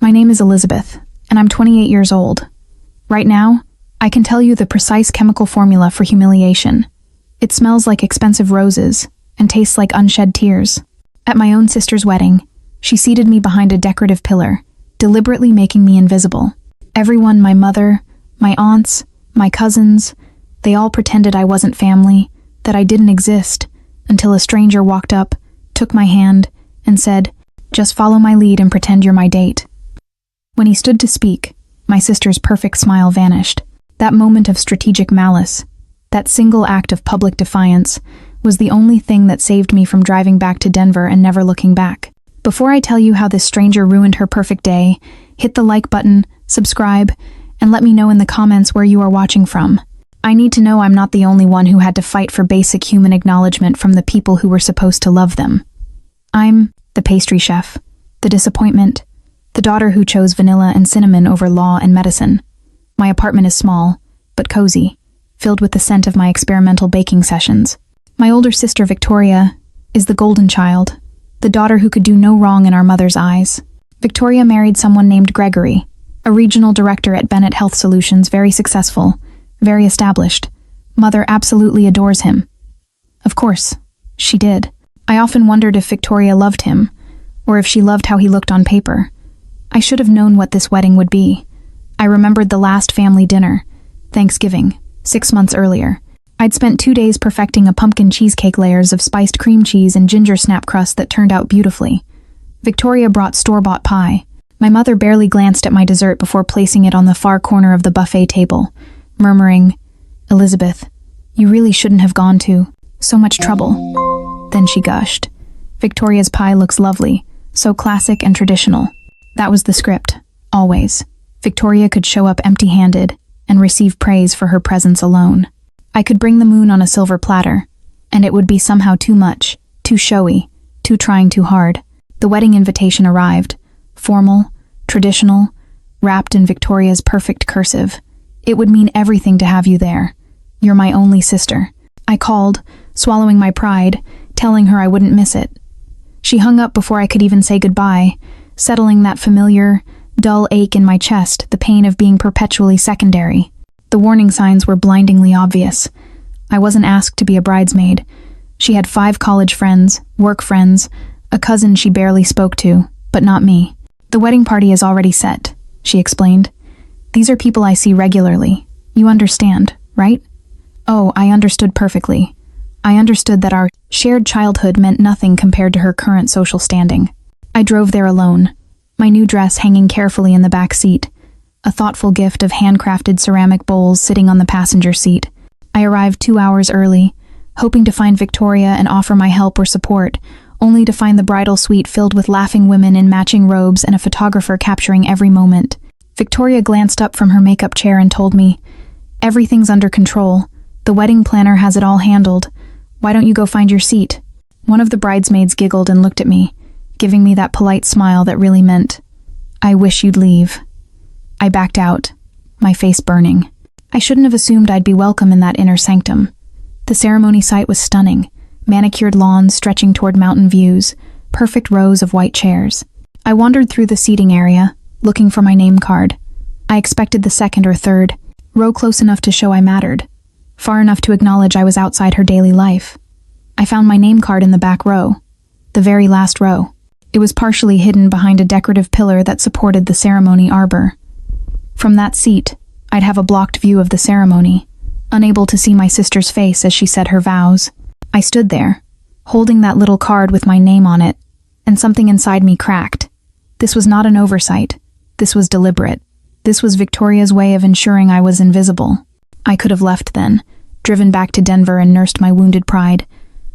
My name is Elizabeth, and I'm 28 years old. Right now, I can tell you the precise chemical formula for humiliation. It smells like expensive roses and tastes like unshed tears. At my own sister's wedding, she seated me behind a decorative pillar, deliberately making me invisible. Everyone, my mother, my aunts, my cousins, they all pretended I wasn't family, that I didn't exist, until a stranger walked up, took my hand, and said, "Just follow my lead and pretend you're my date." When he stood to speak, my sister's perfect smile vanished. That moment of strategic malice, that single act of public defiance, was the only thing that saved me from driving back to Denver and never looking back. Before I tell you how this stranger ruined her perfect day, hit the like button, subscribe, and let me know in the comments where you are watching from. I need to know I'm not the only one who had to fight for basic human acknowledgement from the people who were supposed to love them. I'm the pastry chef, the disappointment, the daughter who chose vanilla and cinnamon over law and medicine. My apartment is small, but cozy, filled with the scent of my experimental baking sessions. My older sister, Victoria, is the golden child, the daughter who could do no wrong in our mother's eyes. Victoria married someone named Gregory, a regional director at Bennett Health Solutions, very successful, very established. Mother absolutely adores him. Of course, she did. I often wondered if Victoria loved him, or if she loved how he looked on paper. I should have known what this wedding would be. I remembered the last family dinner, Thanksgiving, 6 months earlier. I'd spent 2 days perfecting a pumpkin cheesecake, layers of spiced cream cheese and ginger snap crust that turned out beautifully. Victoria brought store-bought pie. My mother barely glanced at my dessert before placing it on the far corner of the buffet table, murmuring, "Elizabeth, you really shouldn't have gone to so much trouble." Then she gushed, "Victoria's pie looks lovely, so classic and traditional." That was the script, always. Victoria could show up empty-handed and receive praise for her presence alone. I could bring the moon on a silver platter, and it would be somehow too much, too showy, too trying too hard. The wedding invitation arrived, formal, traditional, wrapped in Victoria's perfect cursive. "It would mean everything to have you there. You're my only sister." I called, swallowing my pride, telling her I wouldn't miss it. She hung up before I could even say goodbye, settling that familiar, dull ache in my chest, the pain of being perpetually secondary. The warning signs were blindingly obvious. I wasn't asked to be a bridesmaid. She had 5 college friends, work friends, a cousin she barely spoke to, but not me. "The wedding party is already set," she explained. "These are people I see regularly. You understand, right?" Oh, I understood perfectly. I understood that our shared childhood meant nothing compared to her current social standing. I drove there alone, my new dress hanging carefully in the back seat, a thoughtful gift of handcrafted ceramic bowls sitting on the passenger seat. I arrived 2 hours early, hoping to find Victoria and offer my help or support, only to find the bridal suite filled with laughing women in matching robes and a photographer capturing every moment. Victoria glanced up from her makeup chair and told me, "Everything's under control. The wedding planner has it all handled. Why don't you go find your seat?" One of the bridesmaids giggled and looked at me, giving me that polite smile that really meant, "I wish you'd leave." I backed out, my face burning. I shouldn't have assumed I'd be welcome in that inner sanctum. The ceremony site was stunning, manicured lawns stretching toward mountain views, perfect rows of white chairs. I wandered through the seating area, looking for my name card. I expected the second or third, row close enough to show I mattered, far enough to acknowledge I was outside her daily life. I found my name card in the back row, the very last row. It was partially hidden behind a decorative pillar that supported the ceremony arbor. From that seat, I'd have a blocked view of the ceremony, unable to see my sister's face as she said her vows. I stood there, holding that little card with my name on it, and something inside me cracked. This was not an oversight. This was deliberate. This was Victoria's way of ensuring I was invisible. I could have left then, driven back to Denver and nursed my wounded pride,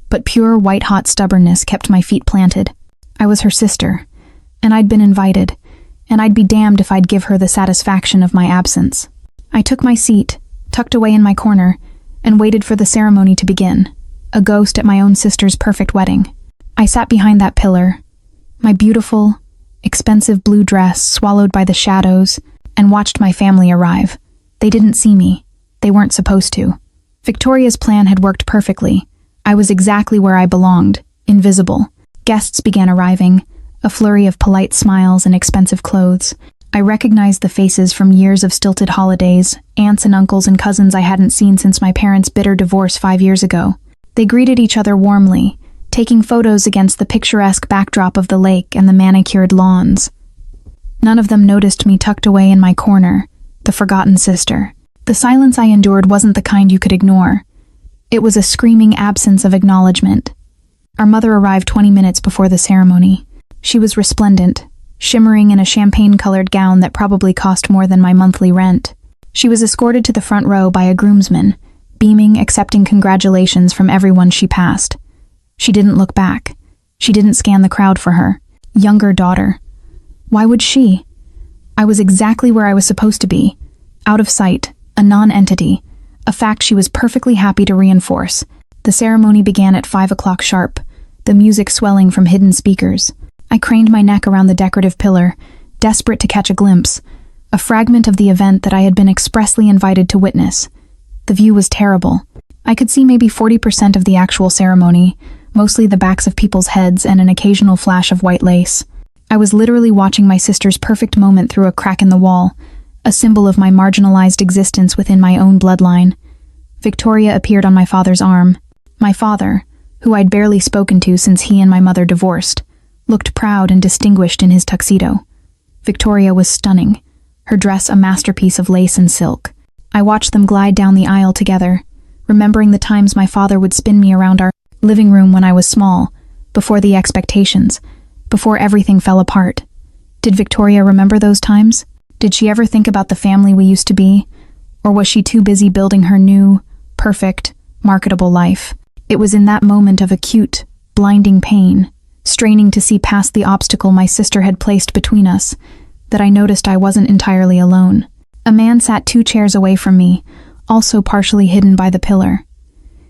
but pure white-hot stubbornness kept my feet planted. I was her sister, and I'd been invited, and I'd be damned if I'd give her the satisfaction of my absence. I took my seat, tucked away in my corner, and waited for the ceremony to begin, a ghost at my own sister's perfect wedding. I sat behind that pillar, my beautiful, expensive blue dress swallowed by the shadows, and watched my family arrive. They didn't see me. They weren't supposed to. Victoria's plan had worked perfectly. I was exactly where I belonged, invisible. Guests began arriving, a flurry of polite smiles and expensive clothes. I recognized the faces from years of stilted holidays, aunts and uncles and cousins I hadn't seen since my parents' bitter divorce 5 years ago. They greeted each other warmly, taking photos against the picturesque backdrop of the lake and the manicured lawns. None of them noticed me tucked away in my corner, the forgotten sister. The silence I endured wasn't the kind you could ignore. It was a screaming absence of acknowledgement. Our mother arrived 20 minutes before the ceremony. She was resplendent, shimmering in a champagne-colored gown that probably cost more than my monthly rent. She was escorted to the front row by a groomsman, beaming, accepting congratulations from everyone she passed. She didn't look back. She didn't scan the crowd for her younger daughter. Why would she? I was exactly where I was supposed to be, out of sight, a non-entity, a fact she was perfectly happy to reinforce. The ceremony began at 5 o'clock sharp, the music swelling from hidden speakers. I craned my neck around the decorative pillar, desperate to catch a glimpse, a fragment of the event that I had been expressly invited to witness. The view was terrible. I could see maybe 40% of the actual ceremony, mostly the backs of people's heads and an occasional flash of white lace. I was literally watching my sister's perfect moment through a crack in the wall, a symbol of my marginalized existence within my own bloodline. Victoria appeared on my father's arm. My father, who I'd barely spoken to since he and my mother divorced, looked proud and distinguished in his tuxedo. Victoria was stunning, her dress a masterpiece of lace and silk. I watched them glide down the aisle together, remembering the times my father would spin me around our living room when I was small, before the expectations, before everything fell apart. Did Victoria remember those times? Did she ever think about the family we used to be? Or was she too busy building her new, perfect, marketable life? It was in that moment of acute, blinding pain, straining to see past the obstacle my sister had placed between us, that I noticed I wasn't entirely alone. A man sat 2 chairs away from me, also partially hidden by the pillar.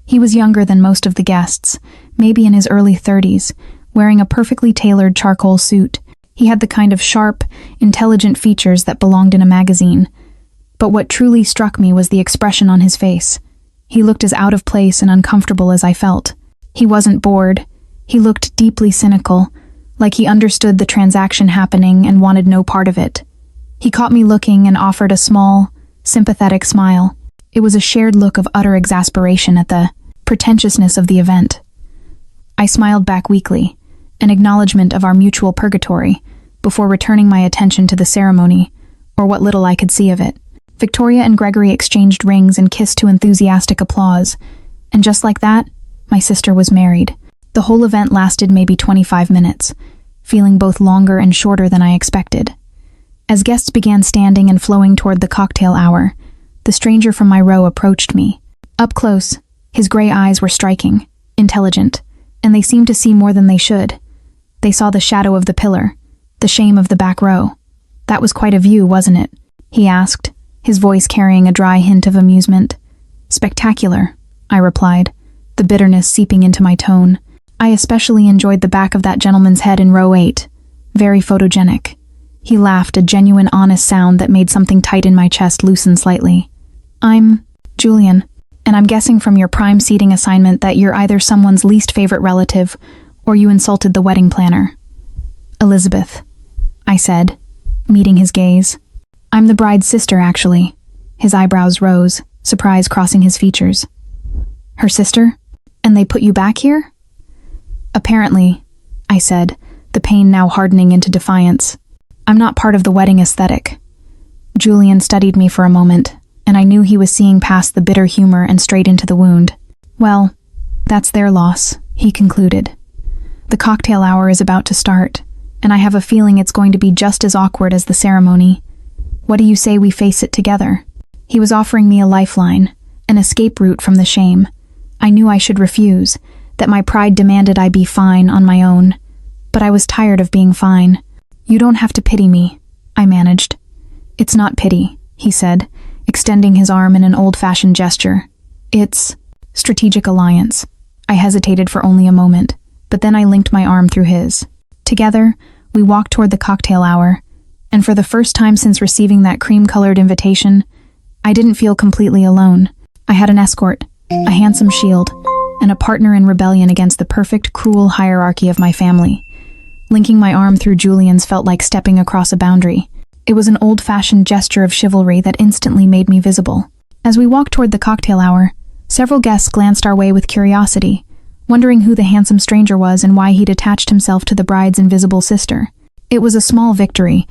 He was younger than most of the guests, maybe in his early 30s, wearing a perfectly tailored charcoal suit. He had the kind of sharp, intelligent features that belonged in a magazine. But what truly struck me was the expression on his face. He looked as out of place and uncomfortable as I felt. He wasn't bored. He looked deeply cynical, like he understood the transaction happening and wanted no part of it. He caught me looking and offered a small, sympathetic smile. It was a shared look of utter exasperation at the pretentiousness of the event. I smiled back weakly, an acknowledgement of our mutual purgatory, before returning my attention to the ceremony, or what little I could see of it. Victoria and Gregory exchanged rings and kissed to enthusiastic applause, and just like that, my sister was married. The whole event lasted maybe 25 minutes, feeling both longer and shorter than I expected. As guests began standing and flowing toward the cocktail hour, the stranger from my row approached me. Up close, his gray eyes were striking, intelligent, and they seemed to see more than they should. They saw the shadow of the pillar, the shame of the back row. That was quite a view, wasn't it? He asked, his voice carrying a dry hint of amusement. Spectacular, I replied, the bitterness seeping into my tone. I especially enjoyed the back of that gentleman's head in row 8. Very photogenic. He laughed, a genuine, honest sound that made something tight in my chest loosen slightly. I'm Julian, and I'm guessing from your prime seating assignment that you're either someone's least favorite relative or you insulted the wedding planner. Elizabeth, I said, meeting his gaze. I'm the bride's sister, actually. His eyebrows rose, surprise crossing his features. Her sister? And they put you back here? Apparently, I said, the pain now hardening into defiance. I'm not part of the wedding aesthetic. Julian studied me for a moment, and I knew he was seeing past the bitter humor and straight into the wound. Well, that's their loss, he concluded. The cocktail hour is about to start, and I have a feeling it's going to be just as awkward as the ceremony. What do you say we face it together? He was offering me a lifeline, an escape route from the shame. I knew I should refuse, that my pride demanded I be fine on my own. But I was tired of being fine. You don't have to pity me, I managed. It's not pity, he said, extending his arm in an old-fashioned gesture. It's strategic alliance. I hesitated for only a moment, but then I linked my arm through his. Together, we walked toward the cocktail hour, and for the first time since receiving that cream-colored invitation, I didn't feel completely alone. I had an escort, a handsome shield, and a partner in rebellion against the perfect, cruel hierarchy of my family. Linking my arm through Julian's felt like stepping across a boundary. It was an old-fashioned gesture of chivalry that instantly made me visible. As we walked toward the cocktail hour, several guests glanced our way with curiosity, wondering who the handsome stranger was and why he'd attached himself to the bride's invisible sister. It was a small victory,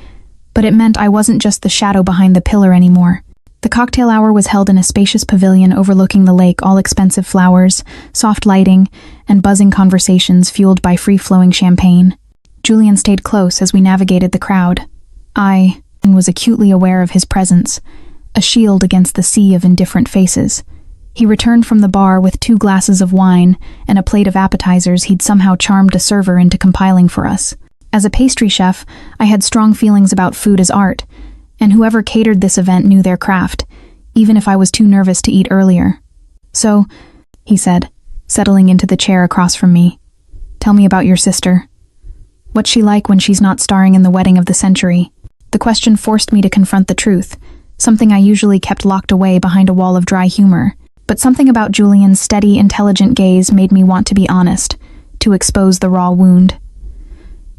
but it meant I wasn't just the shadow behind the pillar anymore. The cocktail hour was held in a spacious pavilion overlooking the lake, all expensive flowers, soft lighting, and buzzing conversations fueled by free-flowing champagne. Julian stayed close as we navigated the crowd. I was acutely aware of his presence, a shield against the sea of indifferent faces. He returned from the bar with 2 glasses of wine and a plate of appetizers he'd somehow charmed a server into compiling for us. As a pastry chef, I had strong feelings about food as art, and whoever catered this event knew their craft, even if I was too nervous to eat earlier. "So," he said, settling into the chair across from me, "tell me about your sister. What's she like when she's not starring in the wedding of the century?" The question forced me to confront the truth, something I usually kept locked away behind a wall of dry humor. But something about Julian's steady, intelligent gaze made me want to be honest, to expose the raw wound.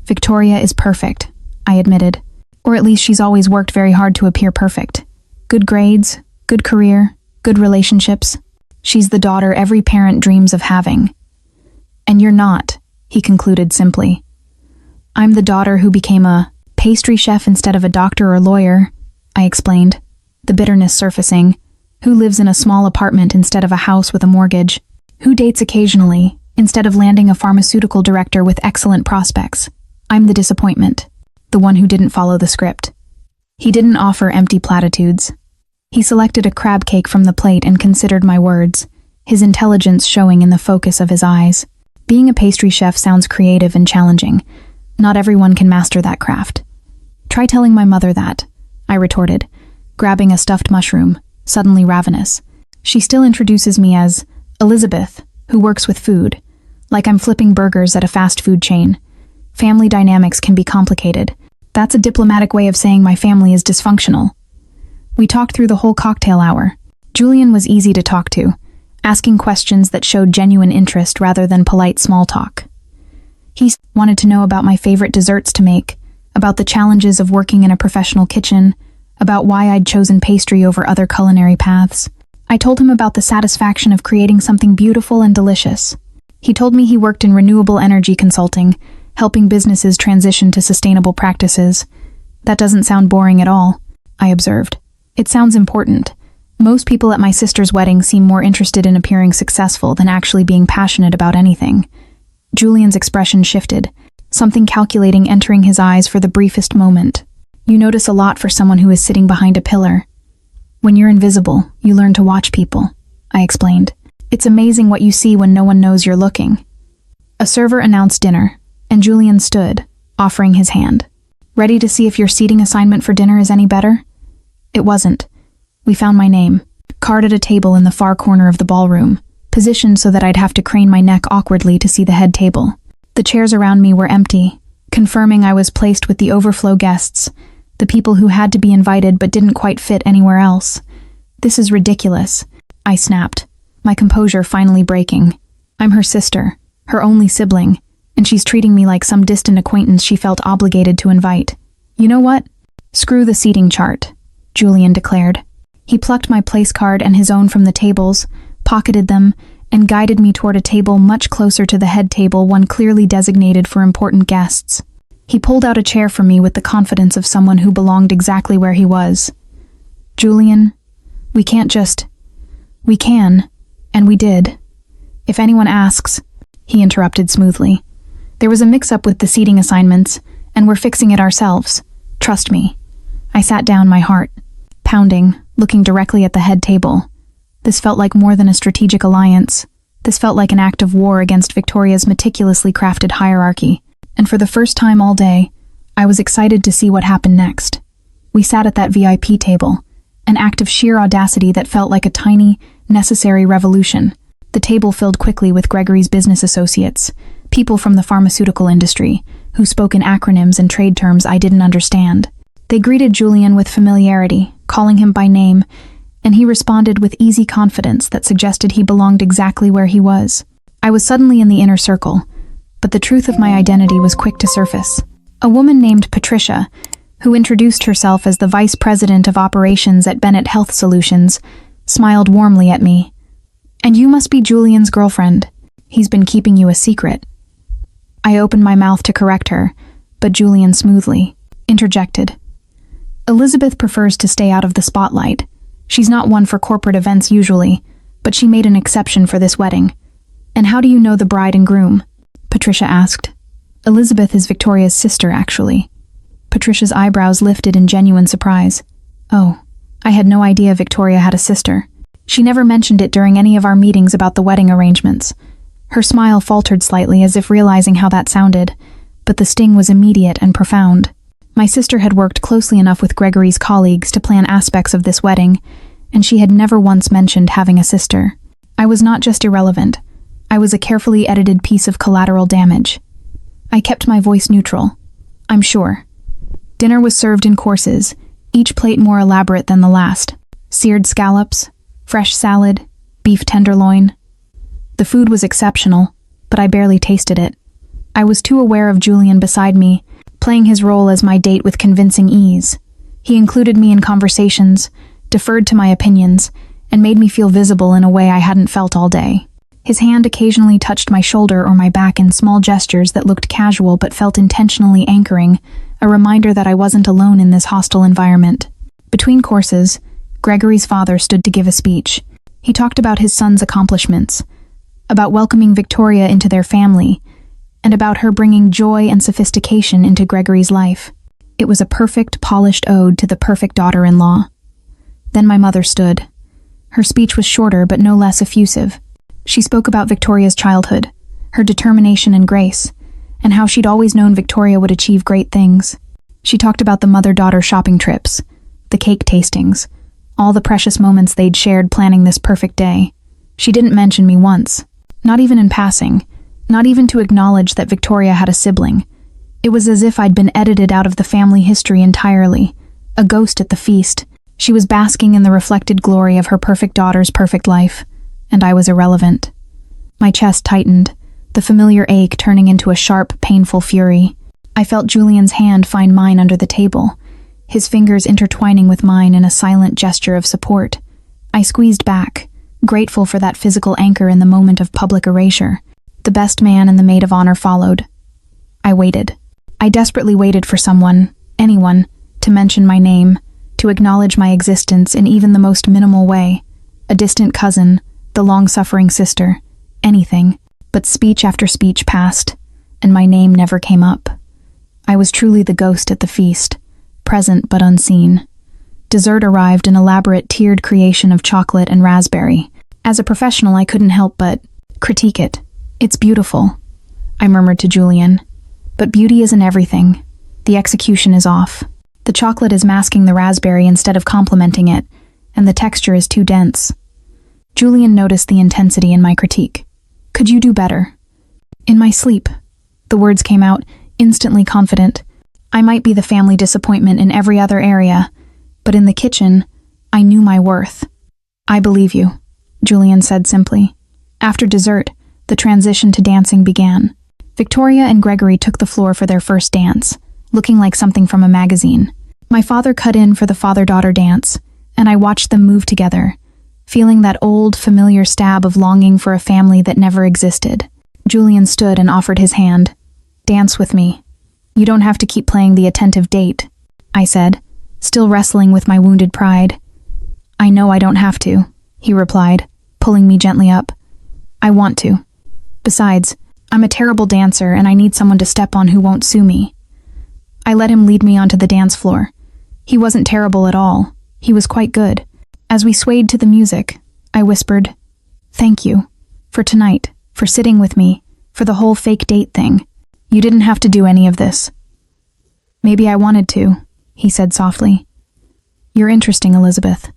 "Victoria is perfect," I admitted. "Or at least she's always worked very hard to appear perfect. Good grades, good career, good relationships. She's the daughter every parent dreams of having." "And you're not," he concluded simply. "I'm the daughter who became a pastry chef instead of a doctor or lawyer," I explained, the bitterness surfacing. "Who lives in a small apartment instead of a house with a mortgage? Who dates occasionally instead of landing a pharmaceutical director with excellent prospects? I'm the disappointment, the one who didn't follow the script." He didn't offer empty platitudes. He selected a crab cake from the plate and considered my words, his intelligence showing in the focus of his eyes. Being a pastry chef sounds creative and challenging. Not everyone can master that craft. "Try telling my mother that," I retorted, grabbing a stuffed mushroom, suddenly ravenous. She still introduces me as Elizabeth, who works with food, like I'm flipping burgers at a fast food chain. Family dynamics can be complicated. That's a diplomatic way of saying my family is dysfunctional. We talked through the whole cocktail hour. Julian was easy to talk to, asking questions that showed genuine interest rather than polite small talk. He wanted to know about my favorite desserts to make, about the challenges of working in a professional kitchen, about why I'd chosen pastry over other culinary paths. I told him about the satisfaction of creating something beautiful and delicious. He told me he worked in renewable energy consulting, helping businesses transition to sustainable practices. "That doesn't sound boring at all," I observed. "It sounds important. Most people at my sister's wedding seem more interested in appearing successful than actually being passionate about anything." Julian's expression shifted, something calculating entering his eyes for the briefest moment. "You notice a lot for someone who is sitting behind a pillar. When you're invisible, you learn to watch people," I explained. "It's amazing what you see when no one knows you're looking." A server announced dinner, and Julian stood, offering his hand. "Ready to see if your seating assignment for dinner is any better?" It wasn't. We found my name, carved at a table in the far corner of the ballroom, positioned so that I'd have to crane my neck awkwardly to see the head table. The chairs around me were empty, confirming I was placed with the overflow guests, the people who had to be invited but didn't quite fit anywhere else. "This is ridiculous," I snapped, my composure finally breaking. "I'm her sister, her only sibling, and she's treating me like some distant acquaintance she felt obligated to invite. You know what? Screw the seating chart," Julian declared. He plucked my place card and his own from the tables, pocketed them, and guided me toward a table much closer to the head table, one clearly designated for important guests. He pulled out a chair for me with the confidence of someone who belonged exactly where he was. "Julian, we can't just... We can, and we did. If anyone asks," he interrupted smoothly. "There was a mix-up with the seating assignments, and we're fixing it ourselves. Trust me." I sat down, my heart pounding, looking directly at the head table. This felt like more than a strategic alliance. This felt like an act of war against Victoria's meticulously crafted hierarchy. And for the first time all day, I was excited to see what happened next. We sat at that VIP table, an act of sheer audacity that felt like a tiny, necessary revolution. The table filled quickly with Gregory's business associates, people from the pharmaceutical industry, who spoke in acronyms and trade terms I didn't understand. They greeted Julian with familiarity, calling him by name, and he responded with easy confidence that suggested he belonged exactly where he was. I was suddenly in the inner circle, but the truth of my identity was quick to surface. A woman named Patricia, who introduced herself as the vice president of operations at Bennett Health Solutions, smiled warmly at me. "And you must be Julian's girlfriend. He's been keeping you a secret." I opened my mouth to correct her, but Julian smoothly interjected. "Elizabeth prefers to stay out of the spotlight. She's not one for corporate events usually, but she made an exception for this wedding." "And how do you know the bride and groom?" Patricia asked. "Elizabeth is Victoria's sister, actually." Patricia's eyebrows lifted in genuine surprise. "Oh, I had no idea Victoria had a sister. She never mentioned it during any of our meetings about the wedding arrangements." Her smile faltered slightly as if realizing how that sounded, but the sting was immediate and profound. My sister had worked closely enough with Gregory's colleagues to plan aspects of this wedding, and she had never once mentioned having a sister. I was not just irrelevant. I was a carefully edited piece of collateral damage. I kept my voice neutral. "I'm sure." Dinner was served in courses, each plate more elaborate than the last. Seared scallops, fresh salad, beef tenderloin. The food was exceptional, but I barely tasted it. I was too aware of Julian beside me, playing his role as my date with convincing ease. He included me in conversations, deferred to my opinions, and made me feel visible in a way I hadn't felt all day. His hand occasionally touched my shoulder or my back in small gestures that looked casual but felt intentionally anchoring, a reminder that I wasn't alone in this hostile environment. Between courses, Gregory's father stood to give a speech. He talked about his son's accomplishments, about welcoming Victoria into their family, and about her bringing joy and sophistication into Gregory's life. It was a perfect, polished ode to the perfect daughter-in-law. Then my mother stood. Her speech was shorter but no less effusive. She spoke about Victoria's childhood, her determination and grace, and how she'd always known Victoria would achieve great things. She talked about the mother-daughter shopping trips, the cake tastings, all the precious moments they'd shared planning this perfect day. She didn't mention me once, not even in passing, not even to acknowledge that Victoria had a sibling. It was as if I'd been edited out of the family history entirely, a ghost at the feast. She was basking in the reflected glory of her perfect daughter's perfect life, and I was irrelevant. My chest tightened, the familiar ache turning into a sharp, painful fury. I felt Julian's hand find mine under the table, his fingers intertwining with mine in a silent gesture of support. I squeezed back, grateful for that physical anchor in the moment of public erasure. The best man and the maid of honor followed. I waited. I desperately waited for someone, anyone, to mention my name, to acknowledge my existence in even the most minimal way. A distant cousin, the long-suffering sister, anything. But speech after speech passed, and my name never came up. I was truly the ghost at the feast, present but unseen. Dessert arrived, an elaborate tiered creation of chocolate and raspberry. As a professional, I couldn't help but critique it. "It's beautiful," I murmured to Julian. "But beauty isn't everything. The execution is off. The chocolate is masking the raspberry instead of complementing it, and the texture is too dense." Julian noticed the intensity in my critique. "Could you do better?" "In my sleep," the words came out, instantly confident. "I might be the family disappointment in every other area, but in the kitchen, I knew my worth." "I believe you," Julian said simply. After dessert, the transition to dancing began. Victoria and Gregory took the floor for their first dance, looking like something from a magazine. My father cut in for the father-daughter dance, and I watched them move together, feeling that old, familiar stab of longing for a family that never existed. Julian stood and offered his hand. "Dance with me. You don't have to keep playing the attentive date," I said, still wrestling with my wounded pride. "I know I don't have to," he replied, pulling me gently up. "I want to. Besides, I'm a terrible dancer and I need someone to step on who won't sue me." I let him lead me onto the dance floor. He wasn't terrible at all. He was quite good. As we swayed to the music, I whispered, "Thank you. For tonight, for sitting with me, for the whole fake date thing. You didn't have to do any of this." "Maybe I wanted to," he said softly. "You're interesting, Elizabeth.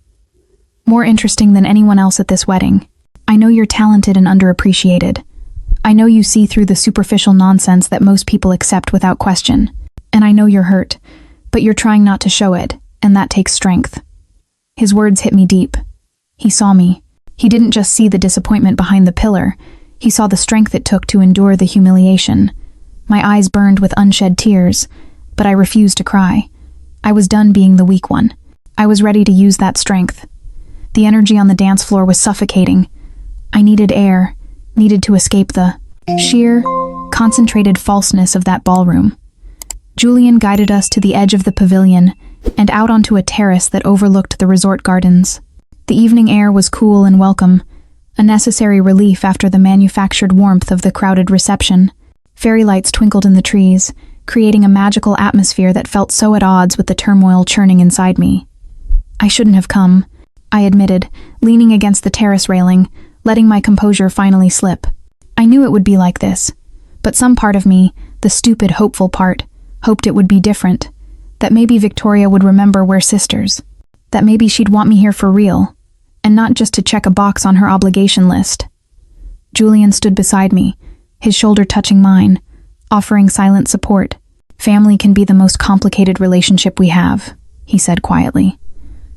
More interesting than anyone else at this wedding. I know you're talented and underappreciated. I know you see through the superficial nonsense that most people accept without question. And I know you're hurt, but you're trying not to show it, and that takes strength." His words hit me deep. He saw me. He didn't just see the disappointment behind the pillar. He saw the strength it took to endure the humiliation. My eyes burned with unshed tears, but I refused to cry. I was done being the weak one. I was ready to use that strength. The energy on the dance floor was suffocating. I needed air, needed to escape the sheer, concentrated falseness of that ballroom. Julian guided us to the edge of the pavilion and out onto a terrace that overlooked the resort gardens. The evening air was cool and welcome, a necessary relief after the manufactured warmth of the crowded reception. Fairy lights twinkled in the trees, creating a magical atmosphere that felt so at odds with the turmoil churning inside me. I shouldn't have come, I admitted, leaning against the terrace railing, letting my composure finally slip. I knew it would be like this, but some part of me, the stupid, hopeful part, hoped it would be different, that maybe Victoria would remember we're sisters, that maybe she'd want me here for real, and not just to check a box on her obligation list. Julian stood beside me, his shoulder touching mine, offering silent support. Family can be the most complicated relationship we have, he said quietly.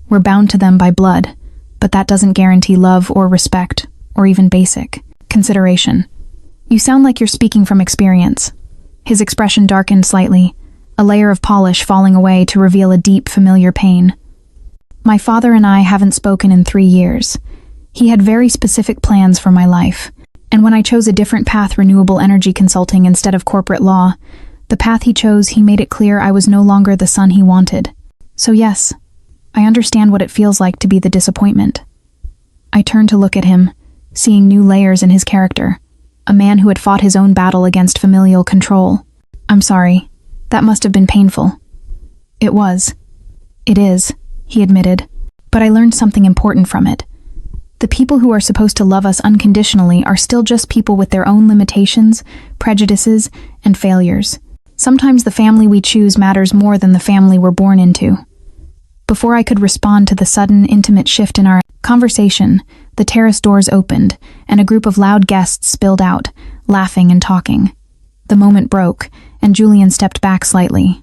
We're bound to them by blood, but that doesn't guarantee love or respect, or even basic consideration. You sound like you're speaking from experience. His expression darkened slightly, a layer of polish falling away to reveal a deep, familiar pain. My father and I haven't spoken in 3 years. He had very specific plans for my life, and when I chose a different path, renewable energy consulting instead of corporate law, the path he chose, he made it clear I was no longer the son he wanted. So yes, I understand what it feels like to be the disappointment. I turned to look at him, seeing new layers in his character, a man who had fought his own battle against familial control. I'm sorry, that must have been painful. It was. It is, he admitted, but I learned something important from it. The people who are supposed to love us unconditionally are still just people with their own limitations, prejudices, and failures. Sometimes the family we choose matters more than the family we're born into. Before I could respond to the sudden, intimate shift in our conversation, the terrace doors opened, and a group of loud guests spilled out, laughing and talking. The moment broke, and Julian stepped back slightly.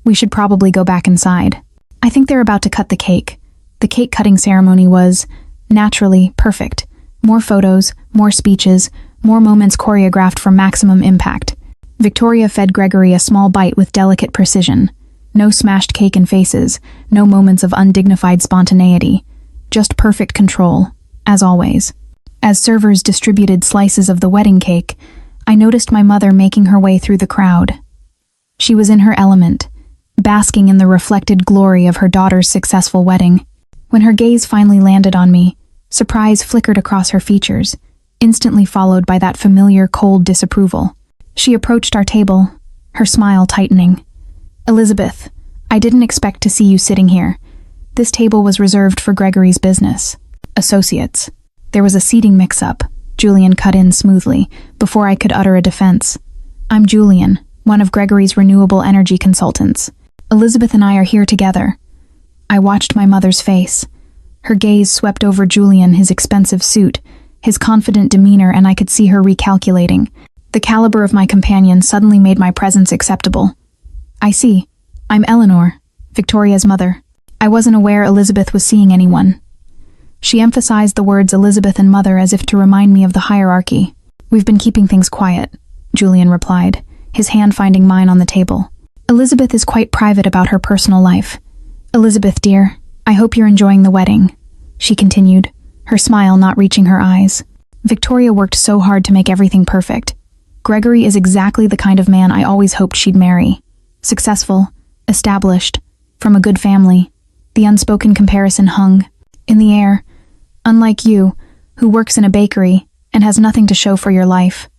We should probably go back inside. I think they're about to cut the cake. The cake-cutting ceremony was, naturally, perfect. More photos, more speeches, more moments choreographed for maximum impact. Victoria fed Gregory a small bite with delicate precision. No smashed cake and faces, no moments of undignified spontaneity. Just perfect control, as always. As servers distributed slices of the wedding cake, I noticed my mother making her way through the crowd. She was in her element, basking in the reflected glory of her daughter's successful wedding. When her gaze finally landed on me, surprise flickered across her features, instantly followed by that familiar cold disapproval. She approached our table, her smile tightening. Elizabeth, I didn't expect to see you sitting here. This table was reserved for Gregory's business associates. There was a seating mix-up, Julian cut in smoothly, before I could utter a defense. I'm Julian, one of Gregory's renewable energy consultants. Elizabeth and I are here together. I watched my mother's face. Her gaze swept over Julian, his expensive suit, his confident demeanor, and I could see her recalculating. The caliber of my companion suddenly made my presence acceptable. I see. I'm Eleanor, Victoria's mother. I wasn't aware Elizabeth was seeing anyone. She emphasized the words Elizabeth and mother as if to remind me of the hierarchy. We've been keeping things quiet, Julian replied, his hand finding mine on the table. Elizabeth is quite private about her personal life. Elizabeth, dear, I hope you're enjoying the wedding, she continued, her smile not reaching her eyes. Victoria worked so hard to make everything perfect. Gregory is exactly the kind of man I always hoped she'd marry. Successful, established, from a good family. The unspoken comparison hung in the air. Unlike you, who works in a bakery and has nothing to show for your life.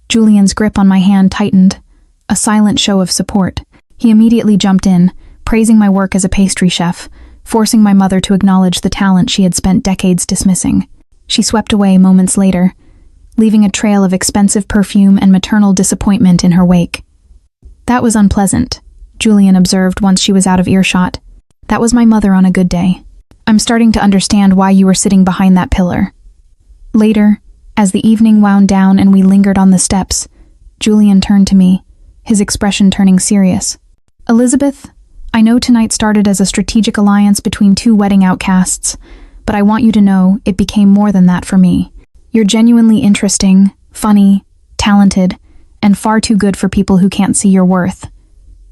Julian's grip on my hand tightened, a silent show of support. He immediately jumped in, praising my work as a pastry chef, forcing my mother to acknowledge the talent she had spent decades dismissing. She swept away moments later, leaving a trail of expensive perfume and maternal disappointment in her wake. That was unpleasant, Julian observed once she was out of earshot. That was my mother on a good day. I'm starting to understand why you were sitting behind that pillar. Later, as the evening wound down and we lingered on the steps, Julian turned to me, his expression turning serious. Elizabeth, I know tonight started as a strategic alliance between two wedding outcasts, but I want you to know it became more than that for me. You're genuinely interesting, funny, talented, and far too good for people who can't see your worth.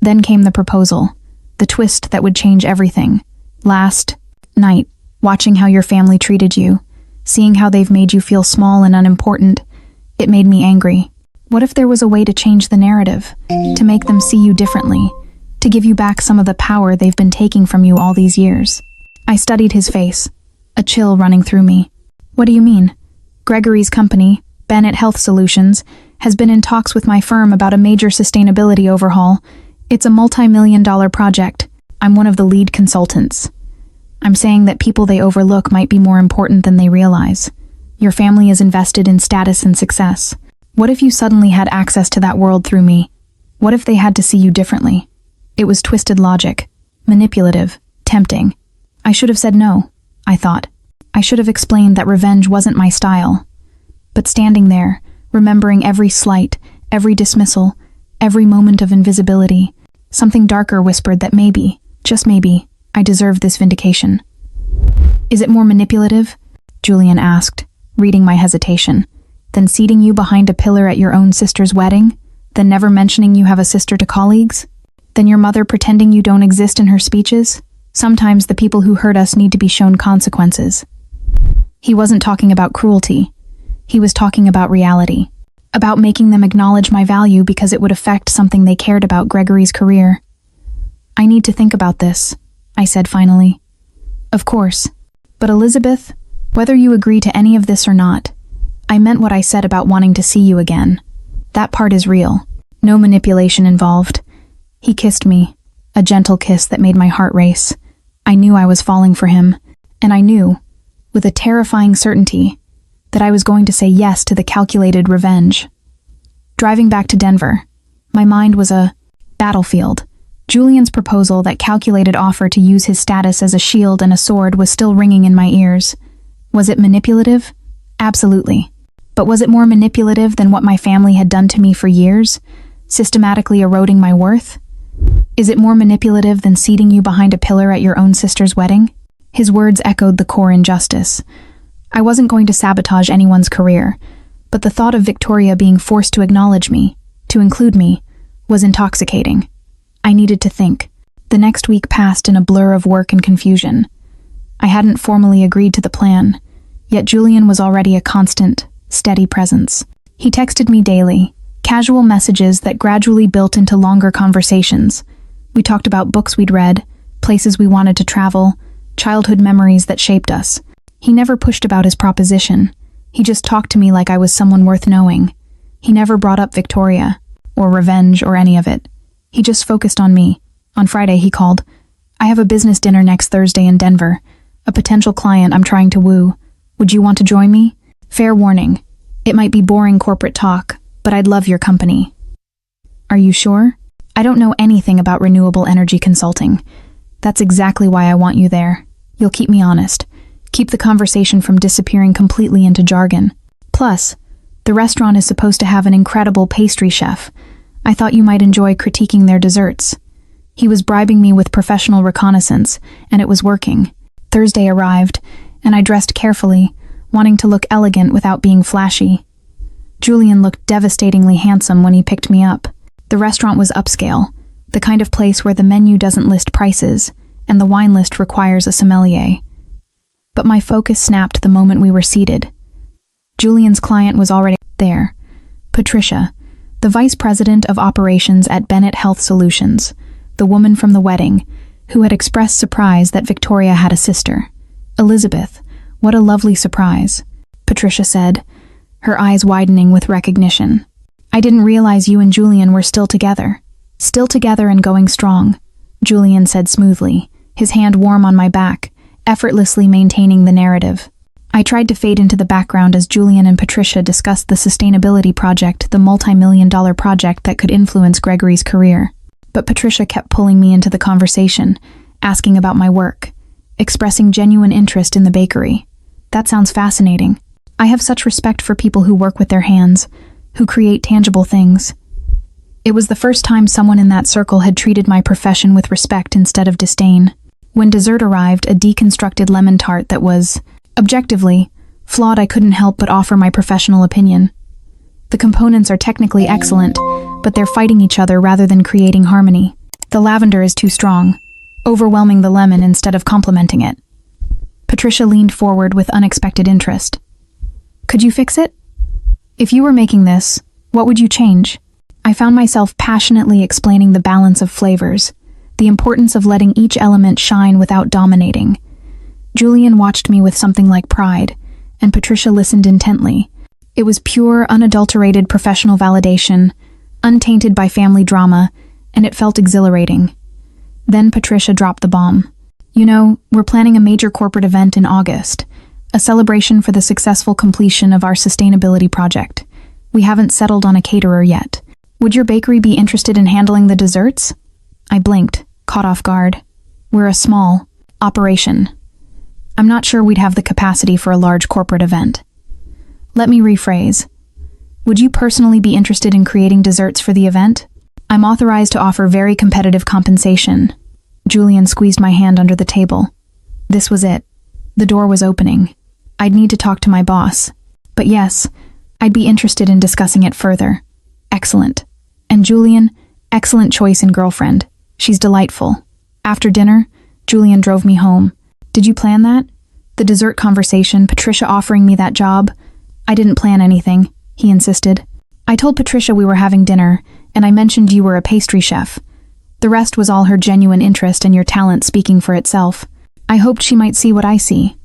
Then came the proposal, the twist that would change everything. Last night, watching how your family treated you, seeing how they've made you feel small and unimportant, it made me angry. What if there was a way to change the narrative, to make them see you differently, to give you back some of the power they've been taking from you all these years? I studied his face, a chill running through me. What do you mean? Gregory's company, Bennett Health Solutions, has been in talks with my firm about a major sustainability overhaul. It's a multi-million-dollar project. I'm one of the lead consultants. I'm saying that people they overlook might be more important than they realize. Your family is invested in status and success. What if you suddenly had access to that world through me? What if they had to see you differently? It was twisted logic, manipulative, tempting. I should have said no, I thought. I should have explained that revenge wasn't my style. But standing there, remembering every slight, every dismissal, every moment of invisibility, something darker whispered that maybe, just maybe, I deserved this vindication. Is it more manipulative? Julian asked, reading my hesitation. Than seating you behind a pillar at your own sister's wedding? Than never mentioning you have a sister to colleagues? Than your mother pretending you don't exist in her speeches? Sometimes the people who hurt us need to be shown consequences. He wasn't talking about cruelty. He was talking about reality. About making them acknowledge my value because it would affect something they cared about Gregory's career. I need to think about this, I said finally. Of course. But Elizabeth, whether you agree to any of this or not, I meant what I said about wanting to see you again. That part is real. No manipulation involved. He kissed me, a gentle kiss that made my heart race. I knew I was falling for him, and I knew, with a terrifying certainty, that I was going to say yes to the calculated revenge. Driving back to Denver, my mind was a battlefield. Julian's proposal, that calculated offer to use his status as a shield and a sword, was still ringing in my ears. Was it manipulative? Absolutely. But was it more manipulative than what my family had done to me for years, systematically eroding my worth? Is it more manipulative than seating you behind a pillar at your own sister's wedding? His words echoed the core injustice. I wasn't going to sabotage anyone's career, but the thought of Victoria being forced to acknowledge me, to include me, was intoxicating. I needed to think. The next week passed in a blur of work and confusion. I hadn't formally agreed to the plan, yet Julian was already a constant, steady presence. He texted me daily, casual messages that gradually built into longer conversations. We talked about books we'd read, places we wanted to travel, childhood memories that shaped us. He never pushed about his proposition. He just talked to me like I was someone worth knowing. He never brought up Victoria, or revenge, or any of it. He just focused on me. On Friday, he called. I have a business dinner next Thursday in Denver. A potential client I'm trying to woo. Would you want to join me? Fair warning. It might be boring corporate talk, but I'd love your company. Are you sure? I don't know anything about renewable energy consulting. That's exactly why I want you there. You'll keep me honest. Keep the conversation from disappearing completely into jargon. Plus, the restaurant is supposed to have an incredible pastry chef. I thought you might enjoy critiquing their desserts. He was bribing me with professional reconnaissance, and it was working. Thursday arrived, and I dressed carefully, wanting to look elegant without being flashy. Julian looked devastatingly handsome when he picked me up. The restaurant was upscale, the kind of place where the menu doesn't list prices, and the wine list requires a sommelier. But my focus snapped the moment we were seated. Julian's client was already there. Patricia, the vice president of operations at Bennett Health Solutions, the woman from the wedding, who had expressed surprise that Victoria had a sister. Elizabeth, what a lovely surprise, Patricia said, her eyes widening with recognition. I didn't realize you and Julian were still together. Still together and going strong, Julian said smoothly, his hand warm on my back, effortlessly maintaining the narrative. I tried to fade into the background as Julian and Patricia discussed the sustainability project, the multi-million-dollar project that could influence Gregory's career. But Patricia kept pulling me into the conversation, asking about my work, expressing genuine interest in the bakery. That sounds fascinating. I have such respect for people who work with their hands, who create tangible things. It was the first time someone in that circle had treated my profession with respect instead of disdain. When dessert arrived, a deconstructed lemon tart that was, objectively, Flawed, I couldn't help but offer my professional opinion. The components are technically excellent, but they're fighting each other rather than creating harmony. The lavender is too strong, overwhelming the lemon instead of complementing it. Patricia leaned forward with unexpected interest. Could you fix it? If you were making this, what would you change? I found myself passionately explaining the balance of flavors, the importance of letting each element shine without dominating. Julian watched me with something like pride, and Patricia listened intently. It was pure, unadulterated professional validation, untainted by family drama, and it felt exhilarating. Then Patricia dropped the bomb. You know, we're planning a major corporate event in August, a celebration for the successful completion of our sustainability project. We haven't settled on a caterer yet. Would your bakery be interested in handling the desserts? I blinked, caught off guard. We're a small operation. I'm not sure we'd have the capacity for a large corporate event. Let me rephrase. Would you personally be interested in creating desserts for the event? I'm authorized to offer very competitive compensation. Julian squeezed my hand under the table. This was it. The door was opening. I'd need to talk to my boss. But yes, I'd be interested in discussing it further. Excellent. And Julian, excellent choice in girlfriend. She's delightful. After dinner, Julian drove me home. Did you plan that? The dessert conversation, Patricia offering me that job? I didn't plan anything, he insisted. I told Patricia we were having dinner, and I mentioned you were a pastry chef. The rest was all her genuine interest and your talent speaking for itself. I hoped she might see what I see,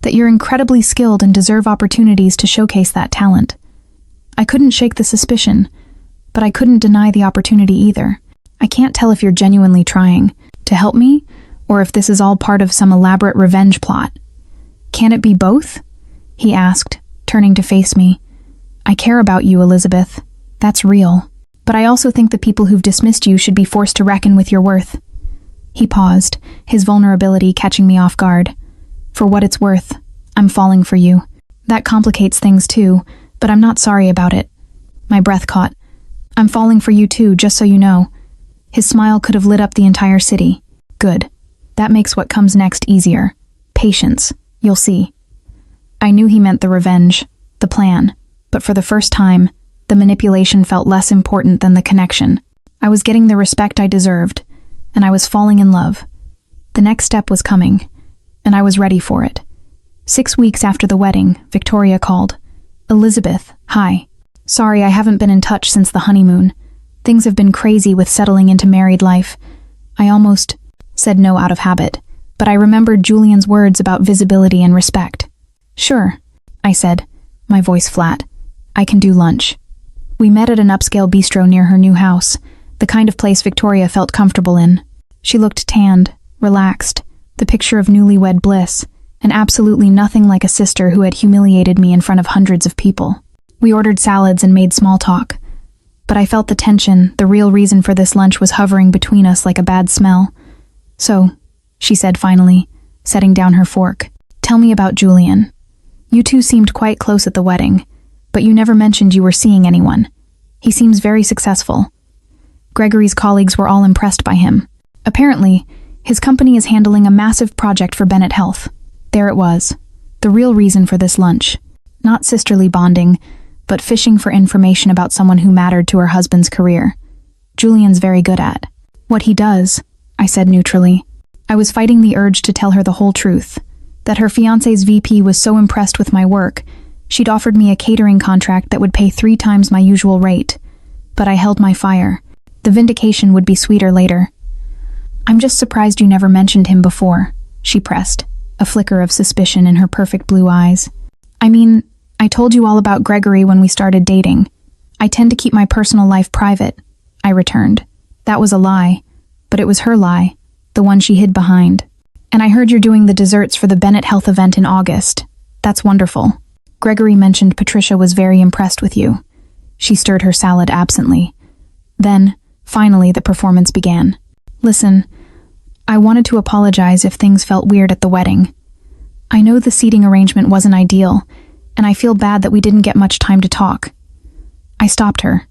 that you're incredibly skilled and deserve opportunities to showcase that talent. I couldn't shake the suspicion, but I couldn't deny the opportunity either. I can't tell if you're genuinely trying to help me, or if this is all part of some elaborate revenge plot. Can it be both? He asked, turning to face me. I care about you, Elizabeth. That's real. But I also think the people who've dismissed you should be forced to reckon with your worth. He paused, his vulnerability catching me off guard. For what it's worth, I'm falling for you. That complicates things too, but I'm not sorry about it. My breath caught. I'm falling for you too, just so you know. His smile could have lit up the entire city. Good. That makes what comes next easier. Patience. You'll see. I knew he meant the revenge, the plan, but for the first time, the manipulation felt less important than the connection. I was getting the respect I deserved, and I was falling in love. The next step was coming, and I was ready for it. 6 weeks after the wedding, Victoria called. Elizabeth, hi. Sorry I haven't been in touch since the honeymoon. Things have been crazy with settling into married life. I almost said no out of habit, but I remembered Julian's words about visibility and respect. Sure, I said, my voice flat. I can do lunch. We met at an upscale bistro near her new house, the kind of place Victoria felt comfortable in. She looked tanned, relaxed, the picture of newlywed bliss, and absolutely nothing like a sister who had humiliated me in front of hundreds of people. We ordered salads and made small talk, but I felt the tension, the real reason for this lunch was hovering between us like a bad smell. So, she said finally, setting down her fork, tell me about Julian. You two seemed quite close at the wedding, but you never mentioned you were seeing anyone. He seems very successful. Gregory's colleagues were all impressed by him. Apparently, his company is handling a massive project for Bennett Health. There it was, the real reason for this lunch. Not sisterly bonding, but fishing for information about someone who mattered to her husband's career. Julian's very good at what he does, I said neutrally. I was fighting the urge to tell her the whole truth, that her fiancé's VP was so impressed with my work, she'd offered me a catering contract that would pay 3 times my usual rate. But I held my fire. The vindication would be sweeter later. I'm just surprised you never mentioned him before, she pressed, a flicker of suspicion in her perfect blue eyes. I mean, I told you all about Gregory when we started dating. I tend to keep my personal life private, I returned. That was a lie, but it was her lie, the one she hid behind. And I heard you're doing the desserts for the Bennett Health event in August. That's wonderful. Gregory mentioned Patricia was very impressed with you. She stirred her salad absently. Then, finally, the performance began. Listen, I wanted to apologize if things felt weird at the wedding. I know the seating arrangement wasn't ideal, and I feel bad that we didn't get much time to talk. I stopped her.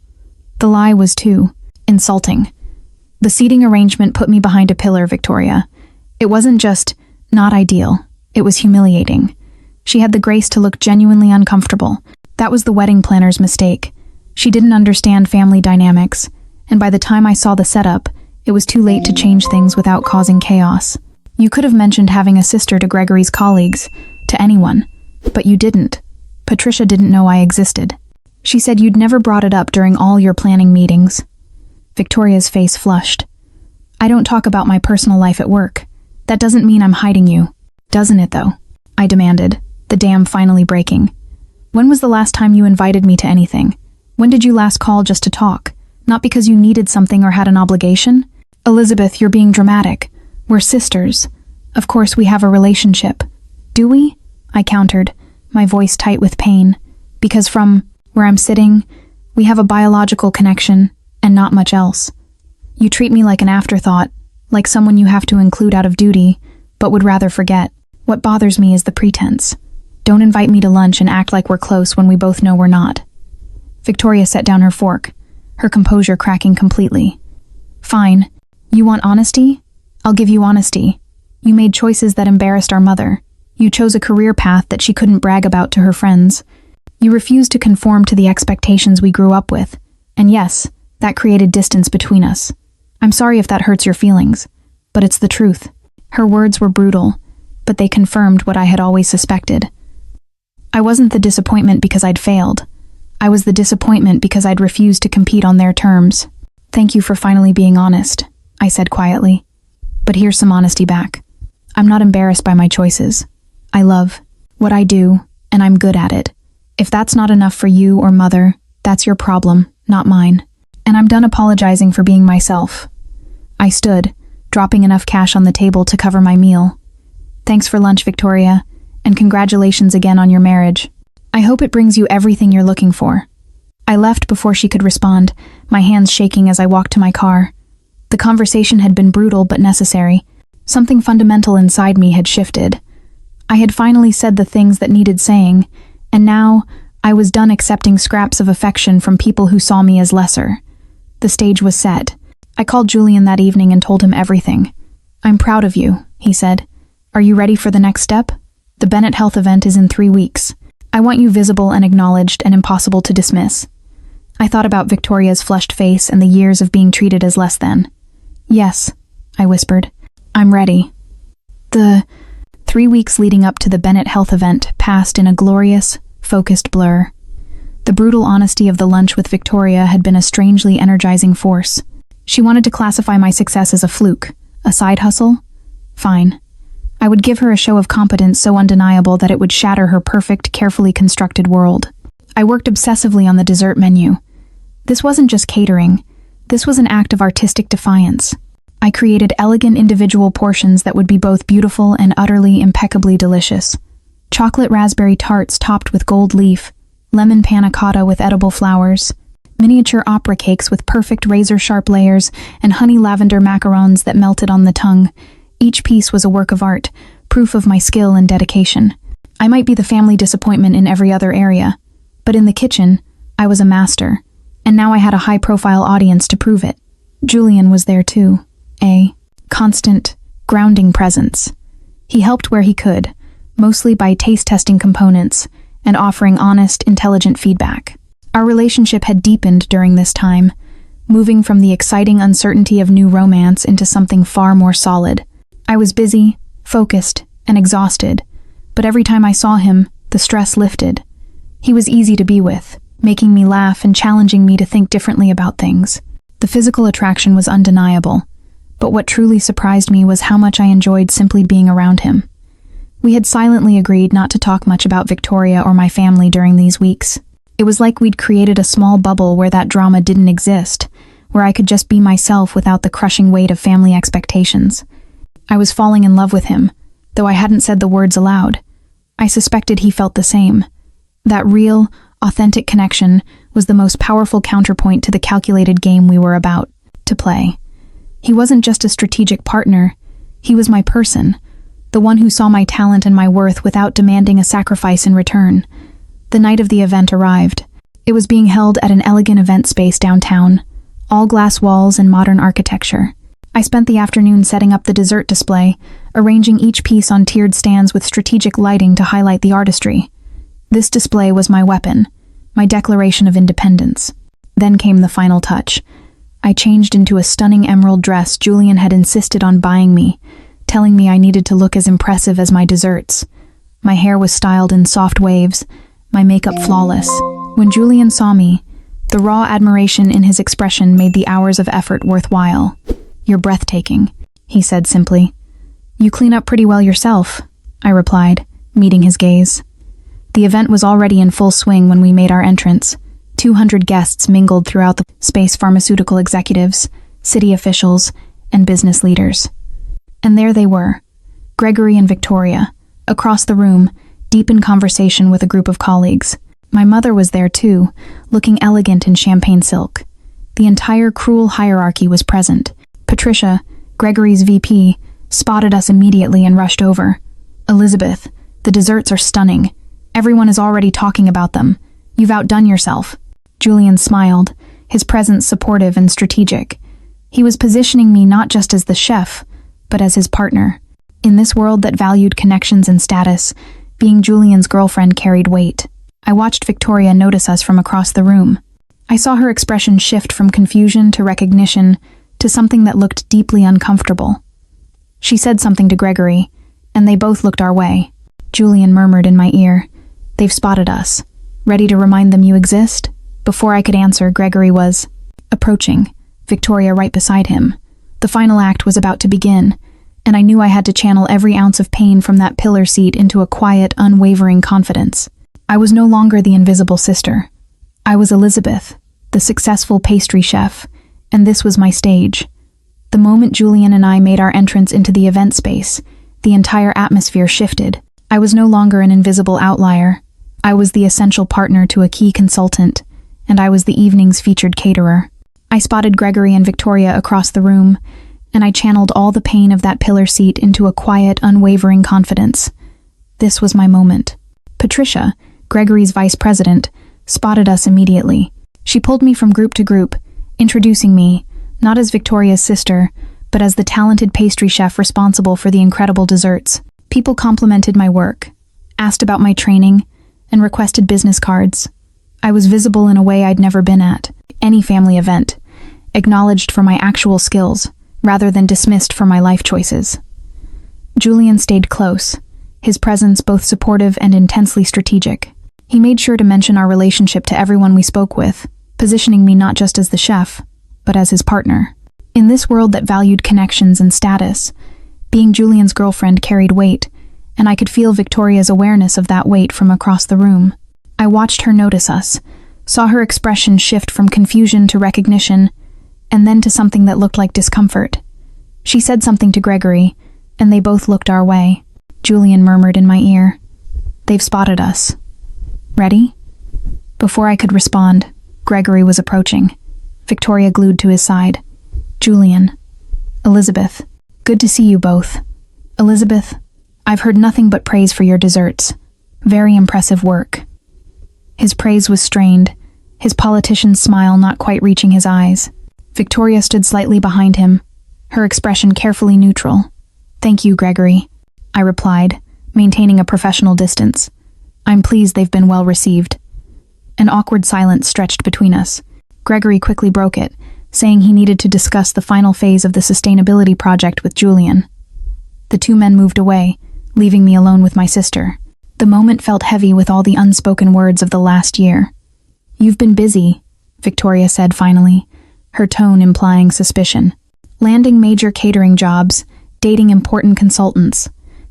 The lie was too insulting. The seating arrangement put me behind a pillar, Victoria. It wasn't just not ideal, it was humiliating. She had the grace to look genuinely uncomfortable. That was the wedding planner's mistake. She didn't understand family dynamics, and by the time I saw the setup, it was too late to change things without causing chaos. You could have mentioned having a sister to Gregory's colleagues, to anyone, but you didn't. Patricia didn't know I existed. She said you'd never brought it up during all your planning meetings. Victoria's face flushed. I don't talk about my personal life at work. That doesn't mean I'm hiding you. Doesn't it, though? I demanded, the dam finally breaking. When was the last time you invited me to anything? When did you last call just to talk? Not because you needed something or had an obligation? Elizabeth, you're being dramatic. We're sisters. Of course we have a relationship. Do we? I countered, my voice tight with pain. Because from where I'm sitting, we have a biological connection, and not much else. You treat me like an afterthought, like someone you have to include out of duty, but would rather forget. What bothers me is the pretense. Don't invite me to lunch and act like we're close when we both know we're not. Victoria set down her fork, her composure cracking completely. Fine. You want honesty? I'll give you honesty. You made choices that embarrassed our mother. You chose a career path that she couldn't brag about to her friends. You refused to conform to the expectations we grew up with. And yes, that created distance between us. I'm sorry if that hurts your feelings, but it's the truth. Her words were brutal, but they confirmed what I had always suspected. I wasn't the disappointment because I'd failed. I was the disappointment because I'd refused to compete on their terms. Thank you for finally being honest, I said quietly. But here's some honesty back. I'm not embarrassed by my choices. I love what I do, and I'm good at it. If that's not enough for you or Mother, that's your problem, not mine. And I'm done apologizing for being myself. I stood, dropping enough cash on the table to cover my meal. Thanks for lunch, Victoria, and congratulations again on your marriage. I hope it brings you everything you're looking for. I left before she could respond, my hands shaking as I walked to my car. The conversation had been brutal but necessary. Something fundamental inside me had shifted. I had finally said the things that needed saying, and now I was done accepting scraps of affection from people who saw me as lesser. The stage was set. I called Julian that evening and told him everything. I'm proud of you, he said. Are you ready for the next step? The Bennett Health event is in 3 weeks. I want you visible and acknowledged and impossible to dismiss. I thought about Victoria's flushed face and the years of being treated as less than. Yes, I whispered. I'm ready. The 3 weeks leading up to the Bennett Health event passed in a glorious, focused blur. The brutal honesty of the lunch with Victoria had been a strangely energizing force. She wanted to classify my success as a fluke, a side hustle. Fine. I would give her a show of competence so undeniable that it would shatter her perfect, carefully constructed world. I worked obsessively on the dessert menu. This wasn't just catering. This was an act of artistic defiance. I created elegant individual portions that would be both beautiful and utterly impeccably delicious. Chocolate raspberry tarts topped with gold leaf, lemon panna cotta with edible flowers, miniature opera cakes with perfect razor-sharp layers, and honey lavender macarons that melted on the tongue. Each piece was a work of art, proof of my skill and dedication. I might be the family disappointment in every other area, but in the kitchen, I was a master, and now I had a high-profile audience to prove it. Julian was there too, a constant, grounding presence. He helped where he could, mostly by taste-testing components and offering honest, intelligent feedback. Our relationship had deepened during this time, moving from the exciting uncertainty of new romance into something far more solid. I was busy, focused, and exhausted, but every time I saw him, the stress lifted. He was easy to be with, making me laugh and challenging me to think differently about things. The physical attraction was undeniable, but what truly surprised me was how much I enjoyed simply being around him. We had silently agreed not to talk much about Victoria or my family during these weeks. It was like we'd created a small bubble where that drama didn't exist, where I could just be myself without the crushing weight of family expectations. I was falling in love with him, though I hadn't said the words aloud. I suspected he felt the same. That real, authentic connection was the most powerful counterpoint to the calculated game we were about to play. He wasn't just a strategic partner, he was my person, the one who saw my talent and my worth without demanding a sacrifice in return. The night of the event arrived. It was being held at an elegant event space downtown, all glass walls and modern architecture. I spent the afternoon setting up the dessert display, arranging each piece on tiered stands with strategic lighting to highlight the artistry. This display was my weapon, my declaration of independence. Then came the final touch. I changed into a stunning emerald dress Julian had insisted on buying me, telling me I needed to look as impressive as my desserts. My hair was styled in soft waves, my makeup flawless. When Julian saw me, the raw admiration in his expression made the hours of effort worthwhile. "You're breathtaking," he said simply. "You clean up pretty well yourself," I replied, meeting his gaze. The event was already in full swing when we made our entrance. 200 guests mingled throughout the space, pharmaceutical executives, city officials, and business leaders. And there they were, Gregory and Victoria, across the room, deep in conversation with a group of colleagues. My mother was there too, looking elegant in champagne silk. The entire cruel hierarchy was present. Patricia, Gregory's VP, spotted us immediately and rushed over. "Elizabeth, the desserts are stunning. Everyone is already talking about them. You've outdone yourself." Julian smiled, his presence supportive and strategic. He was positioning me not just as the chef, but as his partner. In this world that valued connections and status, being Julian's girlfriend carried weight. I watched Victoria notice us from across the room. I saw her expression shift from confusion to recognition to something that looked deeply uncomfortable. She said something to Gregory, and they both looked our way. Julian murmured in my ear, "They've spotted us. Ready to remind them you exist?" Before I could answer, Gregory was approaching, Victoria right beside him. The final act was about to begin, and I knew I had to channel every ounce of pain from that pillar seat into a quiet, unwavering confidence. I was no longer the invisible sister. I was Elizabeth, the successful pastry chef, and this was my stage. The moment Julian and I made our entrance into the event space, the entire atmosphere shifted. I was no longer an invisible outlier. I was the essential partner to a key consultant, and I was the evening's featured caterer. I spotted Gregory and Victoria across the room, and I channeled all the pain of that pillar seat into a quiet, unwavering confidence. This was my moment. Patricia, Gregory's vice president, spotted us immediately. She pulled me from group to group, introducing me, not as Victoria's sister, but as the talented pastry chef responsible for the incredible desserts. People complimented my work, asked about my training, and requested business cards. I was visible in a way I'd never been at any family event, acknowledged for my actual skills, rather than dismissed for my life choices. Julian stayed close, his presence both supportive and intensely strategic. He made sure to mention our relationship to everyone we spoke with, positioning me not just as the chef, but as his partner. In this world that valued connections and status, being Julian's girlfriend carried weight, and I could feel Victoria's awareness of that weight from across the room. I watched her notice us, saw her expression shift from confusion to recognition, and then to something that looked like discomfort. She said something to Gregory, and they both looked our way. Julian murmured in my ear, "They've spotted us. Ready?" Before I could respond, Gregory was approaching, Victoria glued to his side. "Julian. Elizabeth. Good to see you both. Elizabeth, I've heard nothing but praise for your desserts. Very impressive work." His praise was strained, his politician's smile not quite reaching his eyes. Victoria stood slightly behind him, her expression carefully neutral. "Thank you, Gregory," I replied, maintaining a professional distance. "I'm pleased they've been well received." An awkward silence stretched between us. Gregory quickly broke it, saying he needed to discuss the final phase of the sustainability project with Julian. The two men moved away, leaving me alone with my sister. The moment felt heavy with all the unspoken words of the last year. "You've been busy," Victoria said finally, her tone implying suspicion. "Landing major catering jobs, dating important consultants.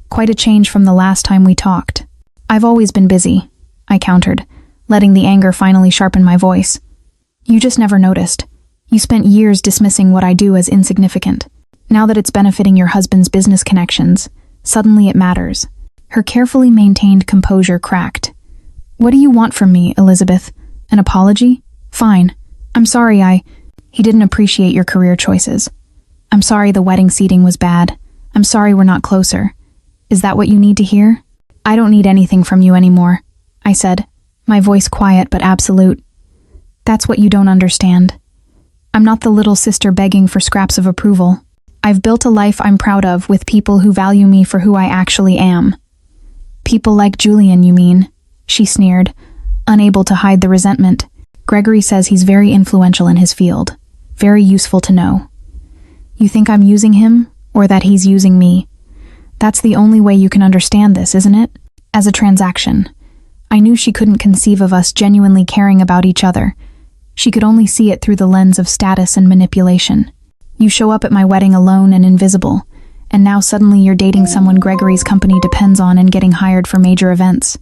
Quite a change from the last time we talked." "I've always been busy," I countered, letting the anger finally sharpen my voice. "You just never noticed. You spent years dismissing what I do as insignificant. Now that it's benefiting your husband's business connections, suddenly it matters." Her carefully maintained composure cracked. "What do you want from me, Elizabeth? An apology? Fine. I'm sorry He didn't appreciate your career choices. I'm sorry the wedding seating was bad. I'm sorry we're not closer. Is that what you need to hear?" "I don't need anything from you anymore," I said, my voice quiet but absolute. "That's what you don't understand. I'm not the little sister begging for scraps of approval. I've built a life I'm proud of with people who value me for who I actually am. People like Julian, you mean? She sneered, unable to hide the resentment. Gregory says he's very influential in his field. Very useful to know. You think I'm using him, or that he's using me? That's the only way you can understand this, isn't it? As a transaction. I knew she couldn't conceive of us genuinely caring about each other. She could only see it through the lens of status and manipulation. You show up at my wedding alone and invisible, and now suddenly you're dating someone Gregory's company depends on and getting hired for major events.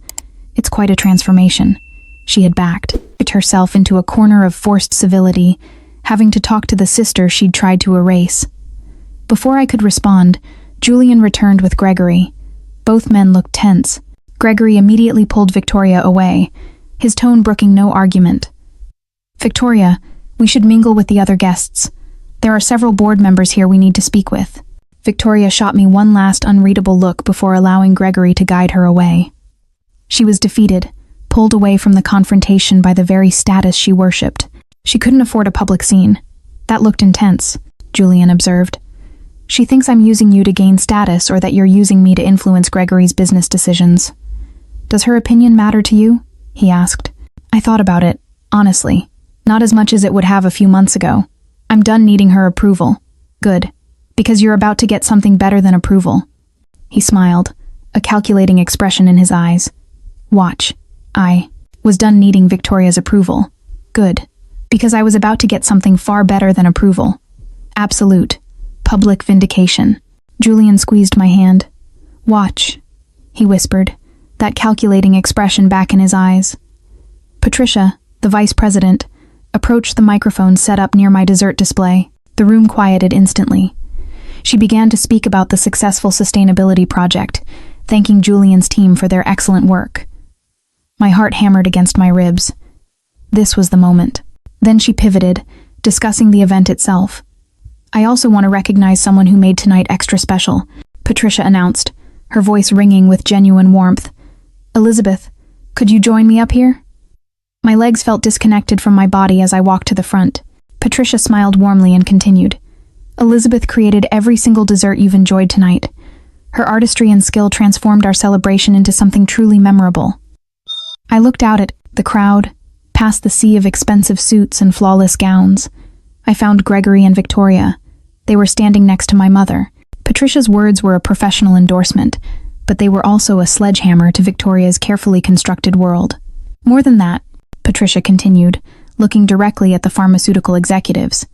It's quite a transformation. She had backed herself into a corner of forced civility, having to talk to the sister she'd tried to erase. Before I could respond, Julian returned with Gregory. Both men looked tense. Gregory immediately pulled Victoria away, his tone brooking no argument. Victoria, we should mingle with the other guests. There are several board members here we need to speak with. Victoria shot me one last unreadable look before allowing Gregory to guide her away. She was defeated, pulled away from the confrontation by the very status she worshipped. She couldn't afford a public scene. That looked intense, Julian observed. She thinks I'm using you to gain status or that you're using me to influence Gregory's business decisions. Does her opinion matter to you? He asked. I thought about it, honestly. Not as much as it would have a few months ago. I'm done needing her approval. Good. Because you're about to get something better than approval. He smiled, a calculating expression in his eyes. Watch. I was done needing Victoria's approval. Good. Because I was about to get something far better than approval. Absolute. Public vindication. Julian squeezed my hand. Watch, he whispered, that calculating expression back in his eyes. Patricia, the vice president, approached the microphone set up near my dessert display. The room quieted instantly. She began to speak about the successful sustainability project, thanking Julian's team for their excellent work. My heart hammered against my ribs. This was the moment. Then she pivoted, discussing the event itself. I also want to recognize someone who made tonight extra special, Patricia announced, her voice ringing with genuine warmth. Elizabeth, could you join me up here? My legs felt disconnected from my body as I walked to the front. Patricia smiled warmly and continued. Elizabeth created every single dessert you've enjoyed tonight. Her artistry and skill transformed our celebration into something truly memorable. I looked out at the crowd, past the sea of expensive suits and flawless gowns. I found Gregory and Victoria. They were standing next to my mother. Patricia's words were a professional endorsement, but they were also a sledgehammer to Victoria's carefully constructed world. More than that, Patricia continued, looking directly at the pharmaceutical executives.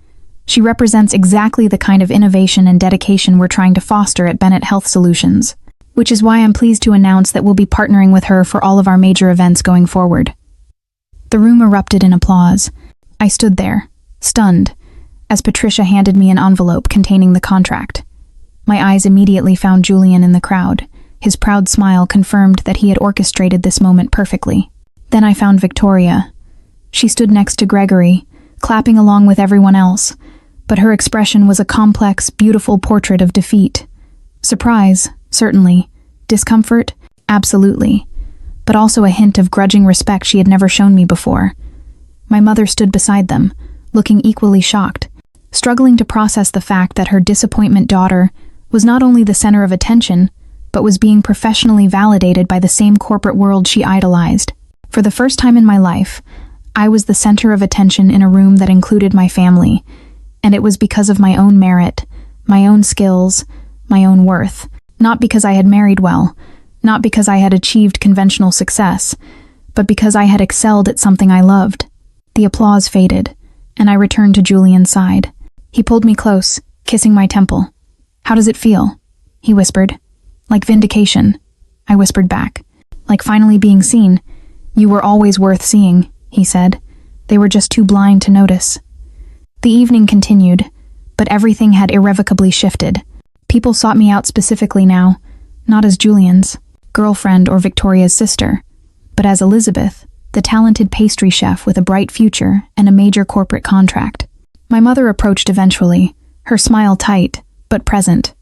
She represents exactly the kind of innovation and dedication we're trying to foster at Bennett Health Solutions, which is why I'm pleased to announce that we'll be partnering with her for all of our major events going forward. The room erupted in applause. I stood there, stunned, as Patricia handed me an envelope containing the contract. My eyes immediately found Julian in the crowd. His proud smile confirmed that he had orchestrated this moment perfectly. Then I found Victoria. She stood next to Gregory, clapping along with everyone else, but her expression was a complex, beautiful portrait of defeat. Surprise, certainly. Discomfort, absolutely. But also a hint of grudging respect she had never shown me before. My mother stood beside them, looking equally shocked, struggling to process the fact that her disappointment daughter was not only the center of attention, but was being professionally validated by the same corporate world she idolized. For the first time in my life, I was the center of attention in a room that included my family, and it was because of my own merit, my own skills, my own worth. Not because I had married well, not because I had achieved conventional success, but because I had excelled at something I loved. The applause faded, and I returned to Julian's side. He pulled me close, kissing my temple. How does it feel? He whispered. Like vindication, I whispered back. Like finally being seen. You were always worth seeing, he said. They were just too blind to notice. The evening continued, but everything had irrevocably shifted. People sought me out specifically now, not as Julian's girlfriend or Victoria's sister, but as Elizabeth, the talented pastry chef with a bright future and a major corporate contract. My mother approached eventually, her smile tight, but present.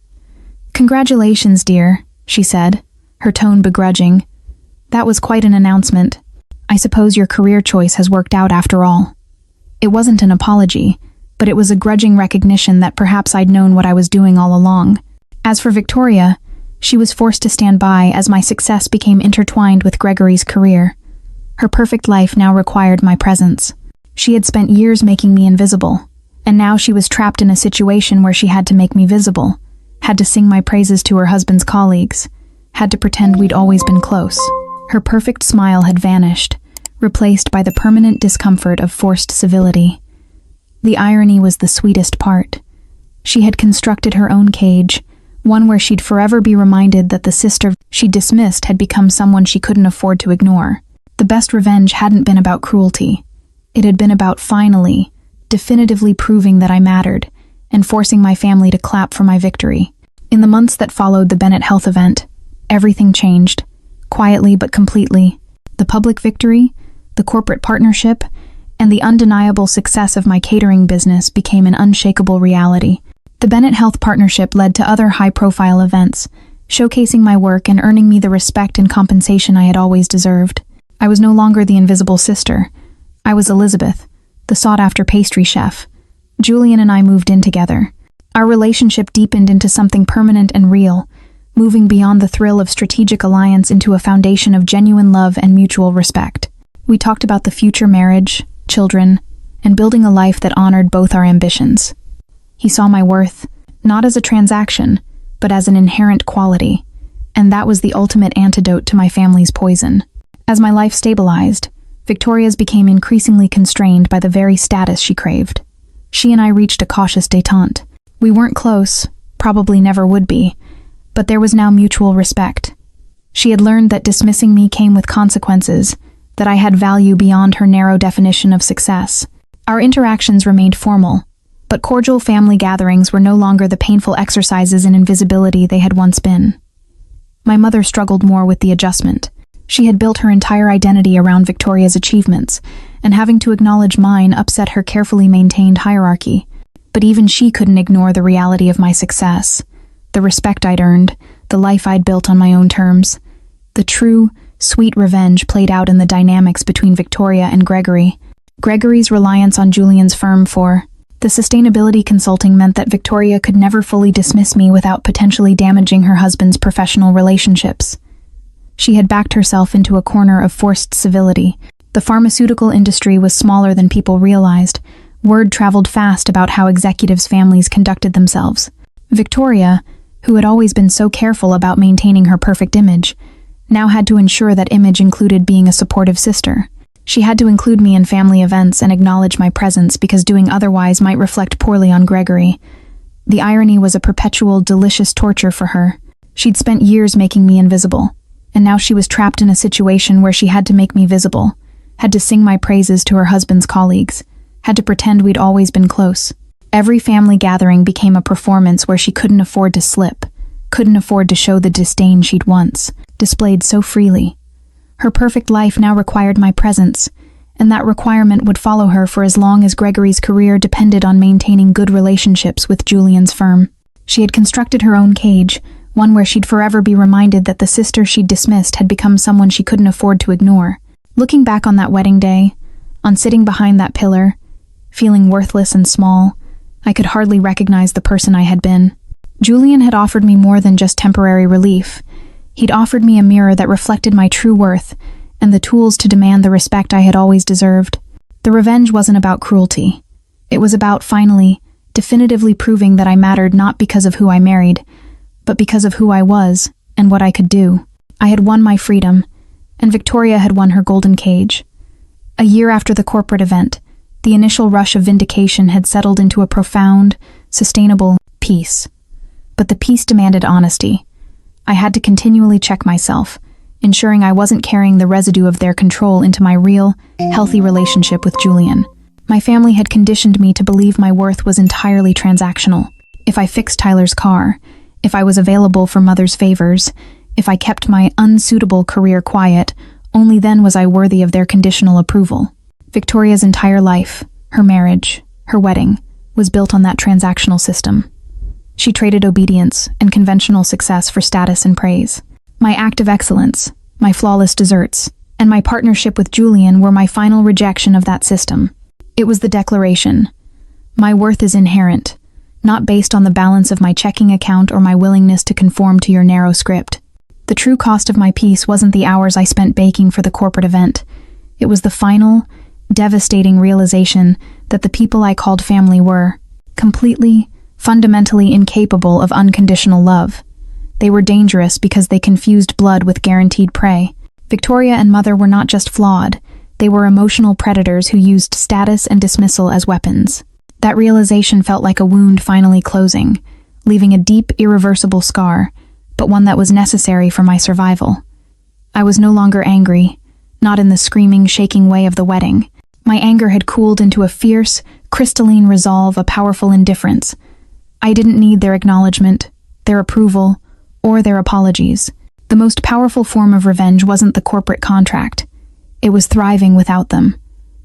Congratulations, dear, she said, her tone begrudging. That was quite an announcement. I suppose your career choice has worked out after all. It wasn't an apology, but it was a grudging recognition that perhaps I'd known what I was doing all along. As for Victoria, she was forced to stand by as my success became intertwined with Gregory's career. Her perfect life now required my presence. She had spent years making me invisible, and now she was trapped in a situation where she had to make me visible, had to sing my praises to her husband's colleagues, had to pretend we'd always been close. Her perfect smile had vanished, replaced by the permanent discomfort of forced civility. The irony was the sweetest part. She had constructed her own cage, one where she'd forever be reminded that the sister she dismissed had become someone she couldn't afford to ignore. The best revenge hadn't been about cruelty. It had been about finally, definitively proving that I mattered, and forcing my family to clap for my victory. In the months that followed the Bennett Health event, everything changed, quietly but completely. The public victory, the corporate partnership, and the undeniable success of my catering business became an unshakable reality. The Bennett Health partnership led to other high-profile events, showcasing my work and earning me the respect and compensation I had always deserved. I was no longer the invisible sister. I was Elizabeth, the sought-after pastry chef. Julian and I moved in together. Our relationship deepened into something permanent and real, moving beyond the thrill of strategic alliance into a foundation of genuine love and mutual respect. We talked about the future marriage, children, and building a life that honored both our ambitions. He saw my worth, not as a transaction, but as an inherent quality, and that was the ultimate antidote to my family's poison. As my life stabilized, Victoria's became increasingly constrained by the very status she craved. She and I reached a cautious détente. We weren't close, probably never would be, but there was now mutual respect. She had learned that dismissing me came with consequences, that I had value beyond her narrow definition of success. Our interactions remained formal, but cordial family gatherings were no longer the painful exercises in invisibility they had once been. My mother struggled more with the adjustment. She had built her entire identity around Victoria's achievements, and having to acknowledge mine upset her carefully maintained hierarchy. But even she couldn't ignore the reality of my success, the respect I'd earned, the life I'd built on my own terms. The true, sweet revenge played out in the dynamics between Victoria and Gregory. Gregory's reliance on Julian's firm for the sustainability consulting meant that Victoria could never fully dismiss me without potentially damaging her husband's professional relationships. She had backed herself into a corner of forced civility. The pharmaceutical industry was smaller than people realized. Word traveled fast about how executives' families conducted themselves. Victoria, who had always been so careful about maintaining her perfect image, now had to ensure that image included being a supportive sister. She had to include me in family events and acknowledge my presence because doing otherwise might reflect poorly on Gregory. The irony was a perpetual, delicious torture for her. She'd spent years making me invisible, and now she was trapped in a situation where she had to make me visible, had to sing my praises to her husband's colleagues, had to pretend we'd always been close. Every family gathering became a performance where she couldn't afford to slip, couldn't afford to show the disdain she'd once displayed so freely. Her perfect life now required my presence, and that requirement would follow her for as long as Gregory's career depended on maintaining good relationships with Julian's firm. She had constructed her own cage, one where she'd forever be reminded that the sister she'd dismissed had become someone she couldn't afford to ignore. Looking back on that wedding day, on sitting behind that pillar, feeling worthless and small, I could hardly recognize the person I had been. Julian had offered me more than just temporary relief. He'd offered me a mirror that reflected my true worth and the tools to demand the respect I had always deserved. The revenge wasn't about cruelty. It was about, finally, definitively proving that I mattered not because of who I married, but because of who I was and what I could do. I had won my freedom, and Victoria had won her golden cage. A year after the corporate event, the initial rush of vindication had settled into a profound, sustainable peace. But the peace demanded honesty. I had to continually check myself, ensuring I wasn't carrying the residue of their control into my real, healthy relationship with Julian. My family had conditioned me to believe my worth was entirely transactional. If I fixed Tyler's car, if I was available for mother's favors, if I kept my unsuitable career quiet, only then was I worthy of their conditional approval. Victoria's entire life, her marriage, her wedding, was built on that transactional system. She traded obedience and conventional success for status and praise. My act of excellence, my flawless desserts, and my partnership with Julian were my final rejection of that system. It was the declaration. My worth is inherent, not based on the balance of my checking account or my willingness to conform to your narrow script. The true cost of my peace wasn't the hours I spent baking for the corporate event. It was the final, devastating realization that the people I called family were completely, fundamentally incapable of unconditional love. They were dangerous because they confused blood with guaranteed prey. Victoria and Mother were not just flawed, they were emotional predators who used status and dismissal as weapons. That realization felt like a wound finally closing, leaving a deep, irreversible scar, but one that was necessary for my survival. I was no longer angry, not in the screaming, shaking way of the wedding. My anger had cooled into a fierce, crystalline resolve, a powerful indifference. I didn't need their acknowledgement, their approval, or their apologies. The most powerful form of revenge wasn't the corporate contract. It was thriving without them.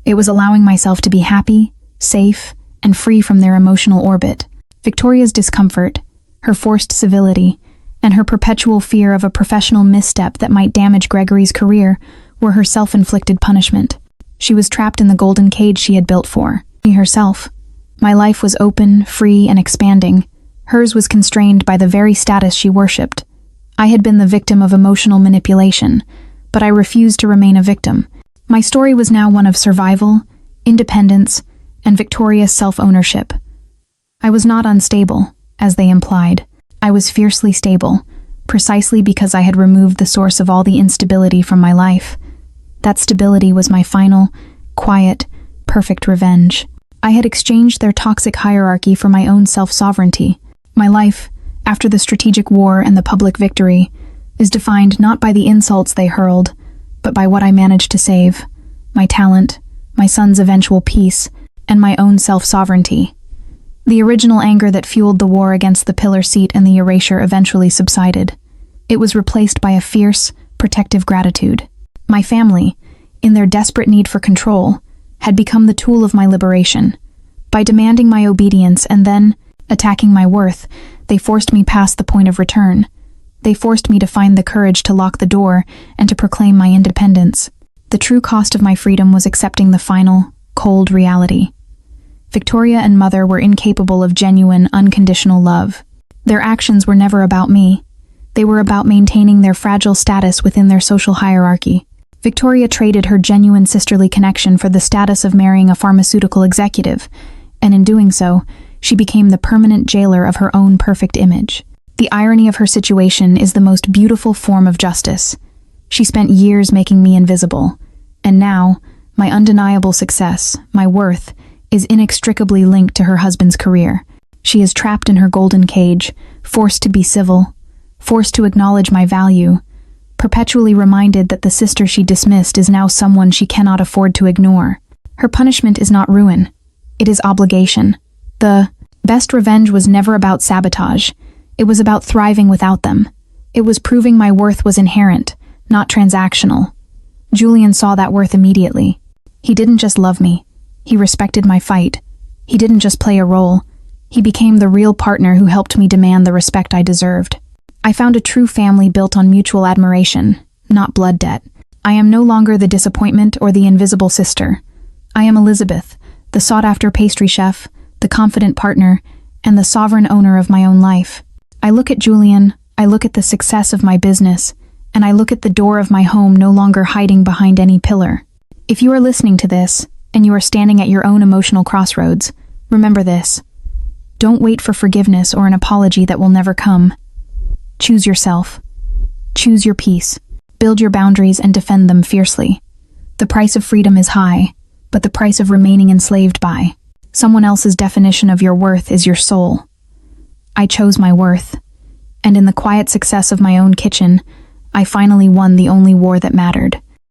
It was allowing myself to be happy, safe, and free from their emotional orbit. Victoria's discomfort, her forced civility, and her perpetual fear of a professional misstep that might damage Gregory's career were her self-inflicted punishment. She was trapped in the golden cage she had built for me herself. My life was open, free, and expanding. Hers was constrained by the very status she worshipped. I had been the victim of emotional manipulation, but I refused to remain a victim. My story was now one of survival, independence, and victorious self-ownership. I was not unstable, as they implied. I was fiercely stable, precisely because I had removed the source of all the instability from my life. That stability was my final, quiet, perfect revenge. I had exchanged their toxic hierarchy for my own self-sovereignty. My life, after the strategic war and the public victory, is defined not by the insults they hurled, but by what I managed to save: my talent, my son's eventual peace, and my own self-sovereignty. The original anger that fueled the war against the pillar seat and the erasure eventually subsided. It was replaced by a fierce, protective gratitude. My family, in their desperate need for control, had become the tool of my liberation. By demanding my obedience and then attacking my worth, they forced me past the point of return. They forced me to find the courage to lock the door and to proclaim my independence. The true cost of my freedom was accepting the final, cold reality. Victoria and Mother were incapable of genuine, unconditional love. Their actions were never about me. They were about maintaining their fragile status within their social hierarchy. Victoria traded her genuine sisterly connection for the status of marrying a pharmaceutical executive, and in doing so, she became the permanent jailer of her own perfect image. The irony of her situation is the most beautiful form of justice. She spent years making me invisible, and now, my undeniable success, my worth, is inextricably linked to her husband's career. She is trapped in her golden cage, forced to be civil, forced to acknowledge my value, perpetually reminded that the sister she dismissed is now someone she cannot afford to ignore. Her punishment is not ruin. It is obligation. The best revenge was never about sabotage. It was about thriving without them. It was proving my worth was inherent, not transactional. Julian saw that worth immediately. He didn't just love me. He respected my fight. He didn't just play a role. He became the real partner who helped me demand the respect I deserved. I found a true family built on mutual admiration, not blood debt. I am no longer the disappointment or the invisible sister. I am Elizabeth, the sought-after pastry chef, the confident partner, and the sovereign owner of my own life. I look at Julian, I look at the success of my business, and I look at the door of my home no longer hiding behind any pillar. If you are listening to this, and you are standing at your own emotional crossroads, remember this. Don't wait for forgiveness or an apology that will never come. Choose yourself. Choose your peace. Build your boundaries and defend them fiercely. The price of freedom is high, but the price of remaining enslaved by someone else's definition of your worth is your soul. I chose my worth, and in the quiet success of my own kitchen, I finally won the only war that mattered.